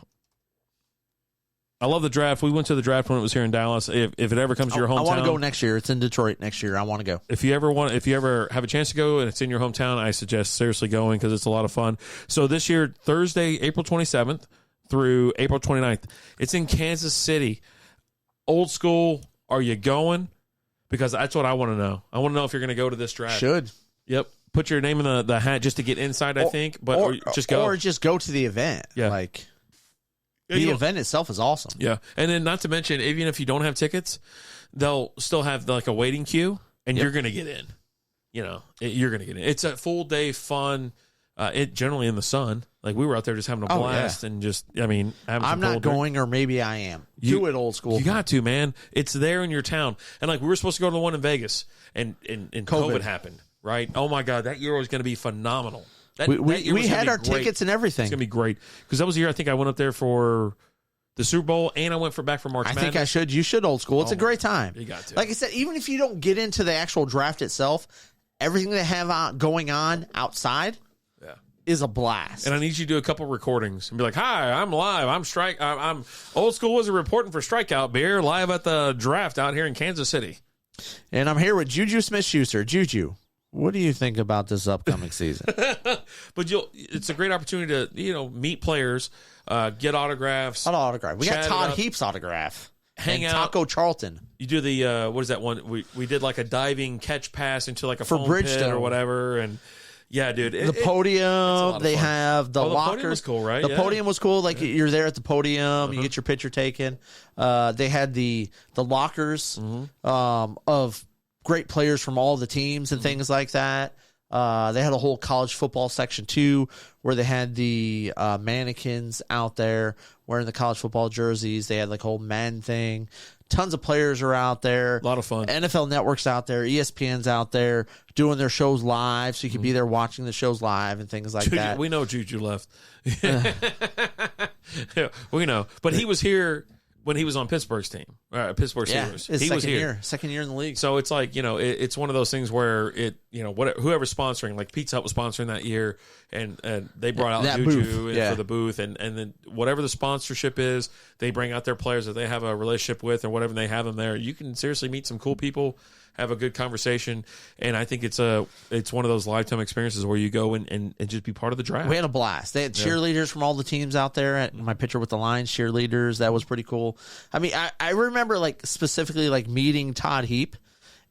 I love the draft. We went to the draft when it was here in Dallas. If it ever comes to your hometown, I want to go next year. It's in Detroit next year. I want to go. If you ever have a chance to go and it's in your hometown, I suggest seriously going because it's a lot of fun. So this year, Thursday, April 27th through April 29th, it's in Kansas City. Old school. Are you going? Because that's what I want to know. I want to know if you're going to go to this draft. Should. Yep. Put your name in the hat just to get inside. I think, or just go, or just go to the event. Yeah. The event itself is awesome. Yeah. And then not to mention, even if you don't have tickets, they'll still have a waiting queue and you're going to get in. You're going to get in. It's a full day fun. It generally in the sun. We were out there just having a blast and just, having some I'm not going, or maybe I am. Do it old school. You got to, man. It's there in your town. And we were supposed to go to the one in Vegas and COVID happened. right? Oh my God, that year was going to be phenomenal. We had our tickets and everything. It's going to be great because that was the year I think I went up there for the Super Bowl and I went back for March Madness. I think I should. You should, old school. It's a great time. You got to. Like I said, even if you don't get into the actual draft itself, everything they have going on outside is a blast. And I need you to do a couple recordings and be like, "Hi, I'm live. I'm Old School Wizard reporting for Strikeout Beer live at the draft out here in Kansas City." And I'm here with Juju Smith-Schuster. Juju, what do you think about this upcoming season? But it's a great opportunity to meet players, get autographs. We got Todd Heap's autograph. Hang out. Taco Charlton. You do the what is that one? We did like a diving catch pass into like a for foam Bridgestone pit or whatever, and yeah, dude. The podium. They have the lockers. The podium was cool, right? The podium was cool. Like you're there at the podium, you get your picture taken. They had the lockers of great players from all the teams and things like that. They had a whole college football section too, where they had the mannequins out there wearing the college football jerseys. They had like a whole men thing. Tons of players are out there. A lot of fun. NFL Network's out there. ESPN's out there doing their shows live, so you can be there watching the shows live and things like that. We know Juju left. We know, but he was here when he was on Pittsburgh's team, Pittsburgh Steelers. He was here, second year in the league. So it's like it's one of those things where whoever's sponsoring, like Pizza Hut was sponsoring that year, and they brought out Juju for the booth, and then whatever the sponsorship is, they bring out their players that they have a relationship with or whatever, and they have them there. You can seriously meet some cool people, have a good conversation, and I think it's one of those lifetime experiences where you go and just be part of the draft. We had a blast. They had cheerleaders from all the teams out there. At my picture with the Lions cheerleaders, that was pretty cool. I mean, I remember like specifically like meeting Todd Heap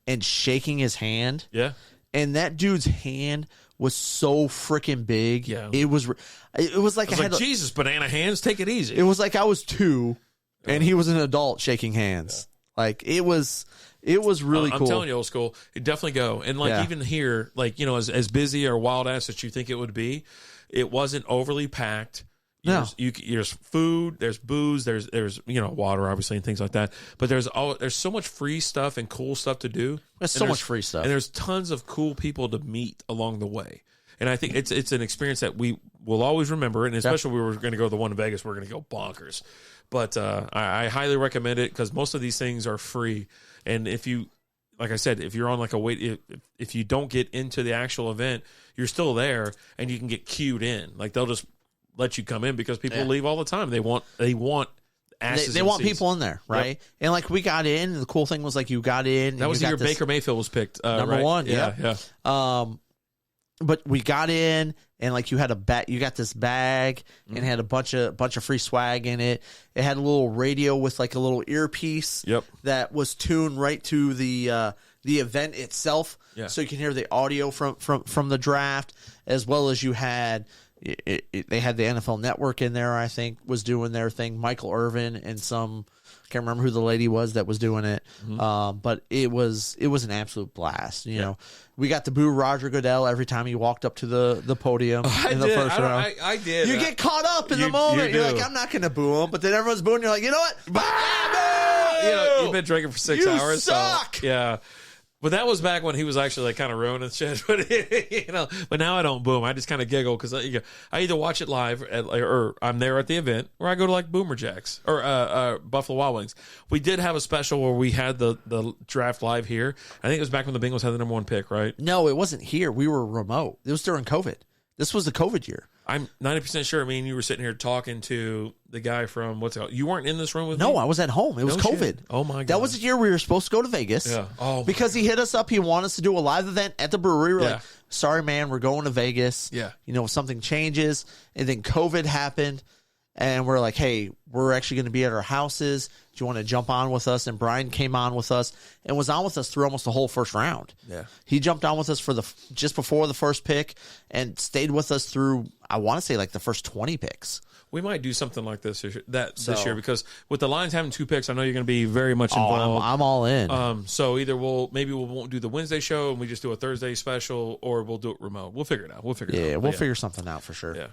and shaking his hand. Yeah, and that dude's hand was so freaking big. Yeah, it was like I had Jesus, banana hands, take it easy. It was like I was 2, and he was an adult shaking hands. Yeah. Like it was really cool. I'm telling you, old school, definitely go. And like even here, like as busy or wild ass that you think it would be, it wasn't overly packed. There's food, there's booze, there's water, obviously, and things like that. But there's so much free stuff and cool stuff to do. There's so much free stuff, and there's tons of cool people to meet along the way. And I think it's an experience that we will always remember. And especially we were going to go to the one in Vegas, we're going to go bonkers. But I highly recommend it because most of these things are free. And if you, like I said, if you're on like a wait, if you don't get into the actual event, you're still there and you can get queued in. Like they'll just let you come in because people leave all the time. They want asses. They want people in there, right? Yep. And like we got in, and the cool thing was like you got in. That was the year Baker Mayfield was picked, number one. Yeah. But we got in, and like you had you got this bag, and had a bunch of free swag in it. It had a little radio with like a little earpiece. Yep. That was tuned right to the event itself, so you can hear the audio from the draft, as well as you had. They had the NFL Network in there, I think, was doing their thing. Michael Irvin and can't remember who the lady was that was doing it. But it was an absolute blast. You know, we got to boo Roger Goodell every time he walked up to the podium in the first round. I did. You get caught up in the moment. You're like, I'm not going to boo him. But then everyone's booing. You're like, you know what? You've been drinking for 6 hours. You suck. So, yeah. But that was back when he was actually like kind of ruining shit. But but now I don't boom. I just kind of giggle because I either watch it live or I'm there at the event, or I go to like Boomer Jacks or Buffalo Wild Wings. We did have a special where we had the draft live here. I think it was back when the Bengals had the number 1 pick, right? No, it wasn't here. We were remote. It was during COVID. This was the COVID year. I'm 90% sure. I mean, you were sitting here talking to the guy from what's it called? You weren't in this room with me? No, I was at home. It was COVID. Shit. Oh my god, that was the year we were supposed to go to Vegas. Yeah. Oh, because he hit us up. He wanted us to do a live event at the brewery. We're like, sorry, man, we're going to Vegas. Yeah. If something changes, and then COVID happened, and we're like, hey, we're actually going to be at our houses. Do you want to jump on with us? And Brian came on with us and was on with us through almost the whole first round. Yeah. He jumped on with us for just before the first pick and stayed with us through, I want to say, like the first 20 picks. We might do something like this this year because with the Lions having 2 picks, I know you're going to be very much involved. I'm all in. So either we won't do the Wednesday show and we just do a Thursday special, or we'll do it remote. We'll figure it out. We'll figure something out for sure. Yeah.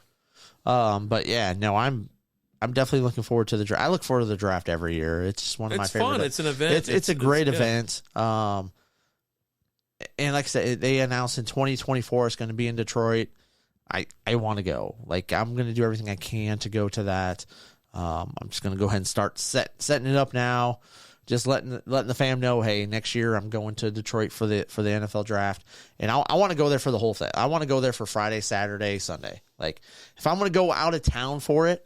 But yeah, no, I'm definitely looking forward to the draft. I look forward to the draft every year. It's just one of my favorite. It's fun. It's an event. It's a great event. And like I said, they announced in 2024 it's going to be in Detroit. I want to go. Like, I'm going to do everything I can to go to that. I'm just going to go ahead and start setting it up now. Just letting the fam know, hey, next year I'm going to Detroit for the NFL draft, and I want to go there for the whole thing. I want to go there for Friday, Saturday, Sunday. Like, if I'm going to go out of town for it,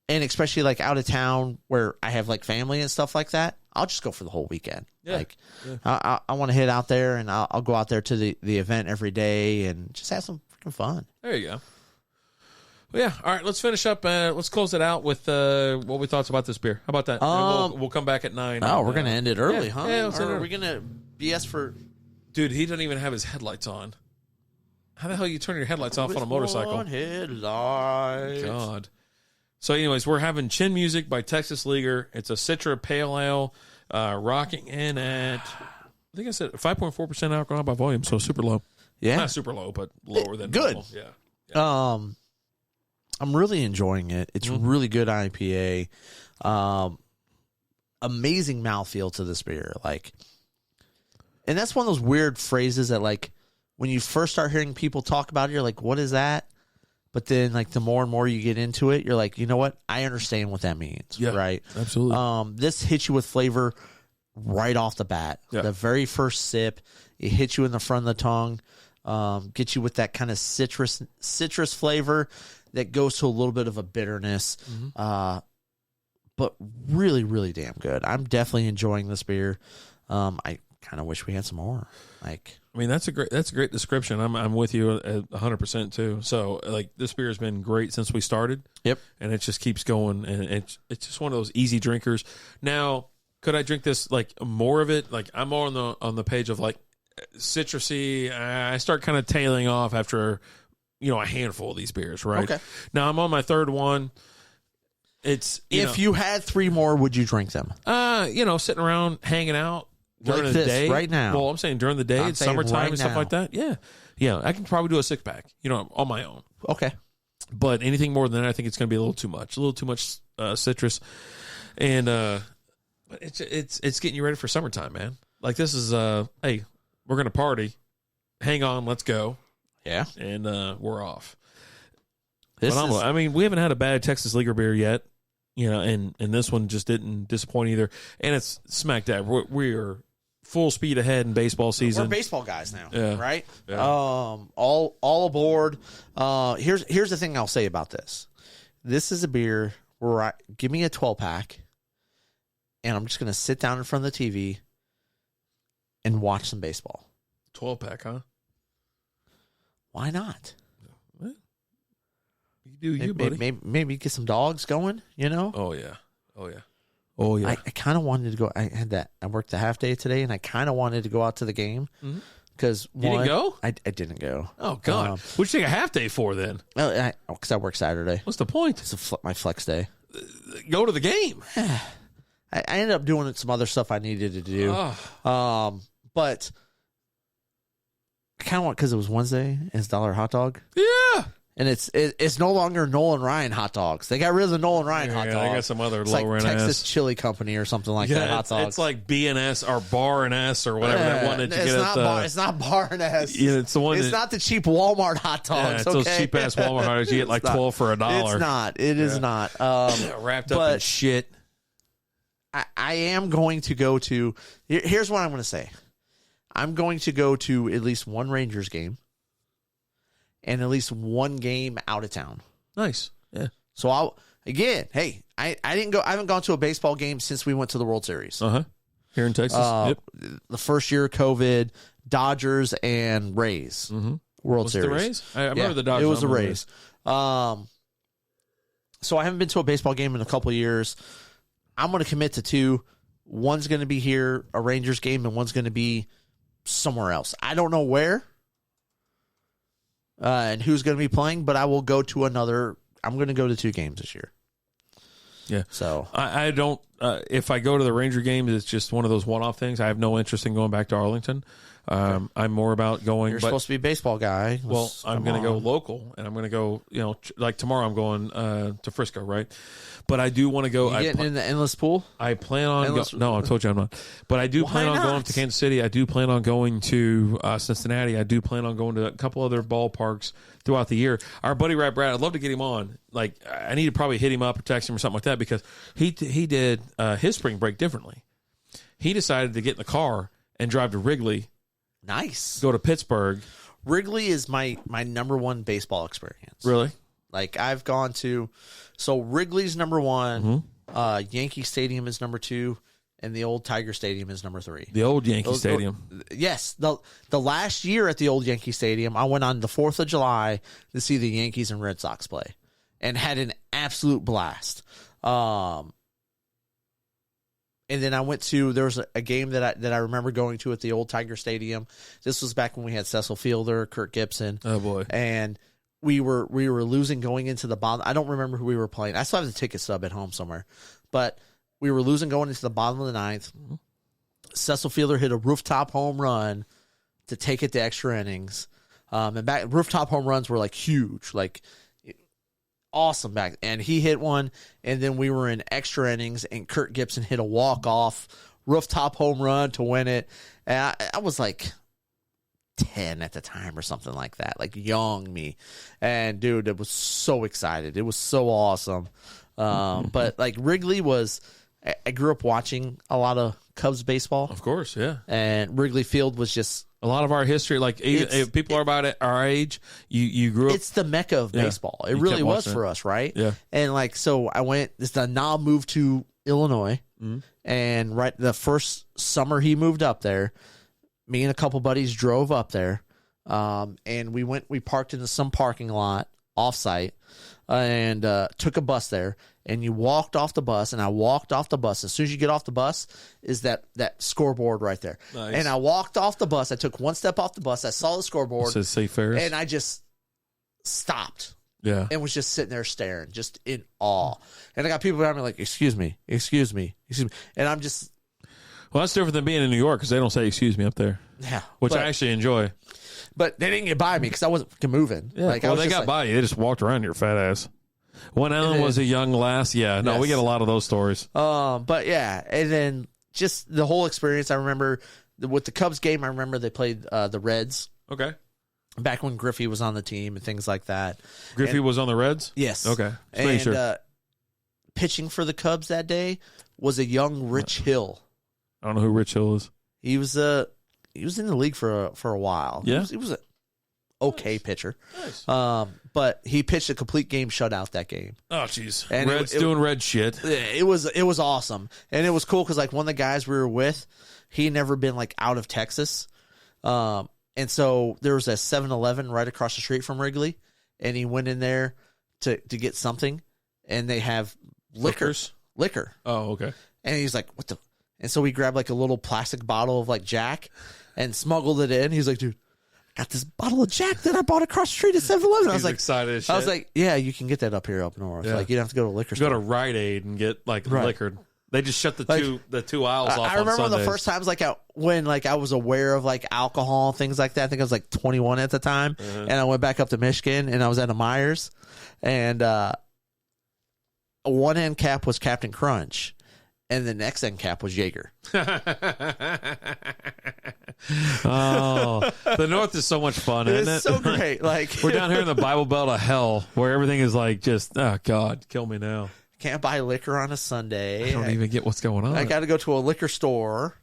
and especially like out of town where I have like family and stuff like that, I'll just go for the whole weekend. Yeah. Like, I want to hit out there, and I'll go out there to the event every day and just have some freaking fun. There you go. Well, yeah. All right. Let's finish up. Let's close it out with what we thought about this beer. How about that? We'll come back at 9. Oh, we're gonna end it early, huh? Yeah. Or are we gonna BS for? Dude, he doesn't even have his headlights on. How the hell you turn your headlights off on a motorcycle? One headlight. God. So, anyways, we're having Chin Music by Texas Leaguer. It's a Citra Pale Ale, rocking in at, I think I said 5.4% alcohol by volume, so super low. Yeah, not super low, but lower than good. Normal. Yeah. I'm really enjoying it. It's really good IPA. Amazing mouthfeel to this beer. Like, and that's one of those weird phrases that, like, when you first start hearing people talk about it, you're like, what is that? But then, like, the more and more you get into it, you're like, you know what? I understand what that means. Yeah, right? Absolutely. This hits you with flavor right off the bat. Yeah. The very first sip, it hits you in the front of the tongue, gets you with that kind of citrus flavor that goes to a little bit of a bitterness, but really, really damn good. I'm definitely enjoying this beer. I kind of wish we had some more. Like, I mean, that's a great description. I'm with you at 100% too. So, like, this beer has been great since we started. Yep, and it just keeps going, and it's just one of those easy drinkers. Now, could I drink this, like, more of it? Like, I'm more on the page of, like, citrusy. I start kind of tailing off after, a handful of these beers, right? Okay. Now I'm on my third one. It's you had 3 more, would you drink them? Sitting around hanging out during like the day right now. Well, I'm saying during the day, it's summertime right and stuff like that. Yeah. I can probably do a 6-pack, on my own. Okay. But anything more than that, I think it's going to be a little too much citrus, and but it's getting you ready for summertime, man. Like, this is hey, we're gonna party. Hang on, let's go. Yeah, and we're off. I mean, we haven't had a bad Texas Leaguer beer yet, and this one just didn't disappoint either. And it's smack dab. We're full speed ahead in baseball season. We're baseball guys now, right? Yeah. All aboard. Here's the thing I'll say about this. This is a beer where give me a 12-pack, and I'm just gonna sit down in front of the TV and watch some baseball. 12-pack, huh? Why not? Well, you do, buddy. Maybe get some dogs going, Oh, yeah. I kind of wanted to go. I worked a half day today, and I kind of wanted to go out to the game because you didn't go. I didn't go. Oh God! What'd you take a half day for then? Because I work Saturday. What's the point? It's my flex day. Go to the game. I ended up doing some other stuff I needed to do. But I kind of want, because it was Wednesday, and it's $1 hot dog. Yeah. And it's no longer Nolan Ryan hot dogs. They got rid of the Nolan Ryan hot dog. They got some other lower end Texas ass Chili Company or something like that. Hot dogs. It's like B&S or Bar and S or whatever that one that you get at the. It's not Bar and S. Yeah, it's the one. It's not the cheap Walmart hot dogs. Yeah, it's those cheap ass Walmart hot dogs you get like 12 for $1. It's not. It is not. Wrapped up in shit. I am going to go to. Here's what I'm going to say. I'm going to go to at least one Rangers game. And at least one game out of town. Nice. Yeah. So I didn't go. I haven't gone to a baseball game since we went to the World Series. Here in Texas. Yep. The first year of COVID, Dodgers and Rays World Series. The Rays? I remember the Dodgers. It was the Rays. So I haven't been to a baseball game in a couple of years. I'm going to commit to 2. One's going to be here, a Rangers game, and one's going to be somewhere else. I don't know where. And who's going to be playing, but I will go to another. I'm going to go to 2 games this year. Yeah. So I don't if I go to the Ranger games, it's just one of those one-off things. I have no interest in going back to Arlington. I'm more about going. You're supposed to be a baseball guy. Well, I'm going to go local, and I'm going to go. Like tomorrow, I'm going to Frisco, right? But I do want to go. You getting in the endless pool? I plan on. No, I told you I'm not. But I do plan on going to Kansas City. I do plan on going to Cincinnati. I do plan on going to a couple other ballparks throughout the year. Our buddy Brad, I'd love to get him on. Like, I need to probably hit him up or text him or something like that, because he did his spring break differently. He decided to get in the car and drive to Wrigley. Nice. Go to Pittsburgh. Wrigley is my number one baseball experience. Really? Like, I've gone to, so Wrigley's number one, Yankee Stadium is number 2, and the old Tiger Stadium is number 3. The old Yankee Stadium. Yes. The last year at the old Yankee Stadium, I went on the 4th of July to see the Yankees and Red Sox play and had an absolute blast. And then I went to, there was a game that I remember going to at the old Tiger Stadium. This was back when we had Cecil Fielder, Kirk Gibson. Oh boy. And we were losing going into the bottom. I don't remember who we were playing. I still have the ticket stub at home somewhere. But we were losing going into the bottom of the 9th. Cecil Fielder hit a rooftop home run to take it to extra innings. And back rooftop home runs were like huge, like awesome back. And he hit one, and then we were in extra innings, and Kirk Gibson hit a walk-off rooftop home run to win it. And I was like 10 at the time or something like that, like young me. And dude, it was so excited. It was so awesome. But like Wrigley was, I grew up watching a lot of Cubs baseball. Of course, yeah. And Wrigley Field was just a lot of our history. Like if people are about our age, you grew up. It's the mecca of baseball. It really was for us, right? Yeah. And like, so I went. The Knob moved to Illinois, and right the first summer he moved up there, me and a couple buddies drove up there, and we parked into some parking lot off-site, and took a bus there, and you walked off the bus, and I walked off the bus. As soon as you get off the bus is that scoreboard right there. Nice. And I walked off the bus. I took one step off the bus. I saw the scoreboard. It says St. Ferris. And I just stopped. Yeah. And was just sitting there staring, just in awe. And I got people around me like, excuse me. And I'm just... Well, that's different than being in New York, because they don't say excuse me up there. Yeah. Which I actually enjoy. But they didn't get by me because I wasn't moving. Yeah. Like, well, they got by you. They just walked around your fat ass. When Ellen was a young lass, yeah. No, we get a lot of those stories. But yeah, and then just the whole experience. I remember with the Cubs game. I remember they played the Reds. Okay. Back when Griffey was on the team and things like that. Griffey was on the Reds? Yes. Okay. And sure. Pitching for the Cubs that day was a young Rich Hill. I don't know who Rich Hill is. He was in the league for a while. Yeah. He was an okay pitcher. Nice. But he pitched a complete game shutout that game. Oh, jeez. And Red's doing red shit. It was awesome. And it was cool because like one of the guys we were with, he had never been like out of Texas. And so there was a 7-Eleven right across the street from Wrigley, and he went in there to get something, and they have liquor. Oh, okay. And he's like, what the? And so we grabbed like a little plastic bottle of like Jack and smuggled it in. He's like, dude, I got this bottle of Jack that I bought across the street at 7-Eleven. I was like, excited as shit. I was like, yeah, you can get that up here up north. Yeah. Like, you don't have to go to a liquor store. Go to Rite Aid and get like liquor. They just shut the two aisles off. I remember on the first times when I was aware of like alcohol and things like that. I think I was like 21 at the time, and I went back up to Michigan, and I was at a Myers, and one end cap was Captain Crunch, and the next end cap was Jaeger. Oh, the North is so much fun, isn't it? It's so great. Like we're down here in the Bible Belt of hell, where everything is like just, oh God, kill me now. Can't buy liquor on a Sunday. I don't even get what's going on. I got to go to a liquor store.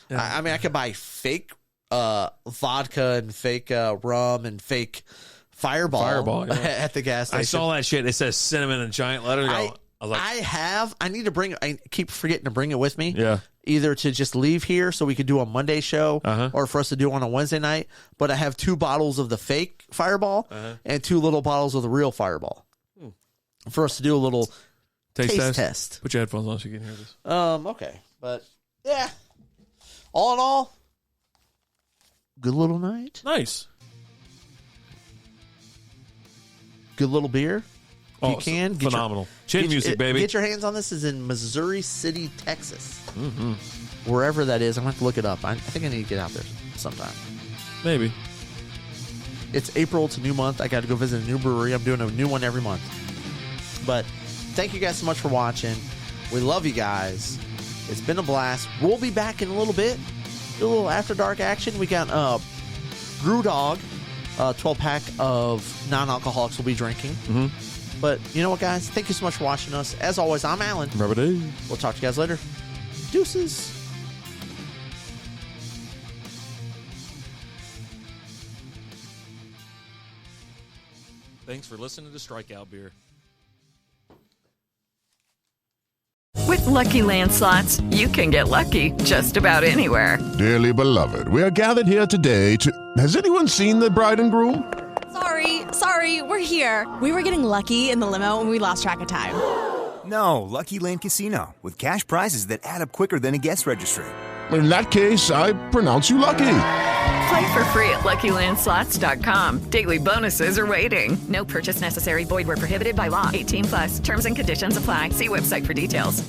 Yeah. I mean, I could buy fake vodka and fake rum and fake Fireball yeah. at the gas station. I saw that shit. It says cinnamon in giant letters. I need to bring. I keep forgetting to bring it with me. Yeah. Either to just leave here so we could do a Monday show, or for us to do on a Wednesday night. But I have 2 bottles of the fake Fireball and 2 little bottles of the real Fireball for us to do a little taste test. Put your headphones on so you can hear this. Okay, but yeah. All in all, good little night. Nice. Good little beer. If you can, phenomenal. Chin music, baby. Get your hands on this. Is in Missouri City, Texas. Wherever that is. I'm going to have to look it up. I think I need to get out there sometime. Maybe. It's April. It's a new month. I got to go visit a new brewery. I'm doing a new one every month. But thank you guys so much for watching. We love you guys. It's been a blast. We'll be back in a little bit. Do a little after dark action. We got Brew Dog, 12-pack of non-alcoholics we'll be drinking. But you know what, guys? Thank you so much for watching us. As always, I'm Alan. We'll talk to you guys later. Deuces. Thanks for listening to Strikeout Beer. With Lucky Land Slots, you can get lucky just about anywhere. Dearly beloved, we are gathered here today to... Has anyone seen the bride and groom? Sorry, we're here. We were getting lucky in the limo and we lost track of time. No, Lucky Land Casino, with cash prizes that add up quicker than a guest registry. In that case, I pronounce you lucky. Play for free at LuckyLandSlots.com. Daily bonuses are waiting. No purchase necessary. Void where prohibited by law. 18+. Terms and conditions apply. See website for details.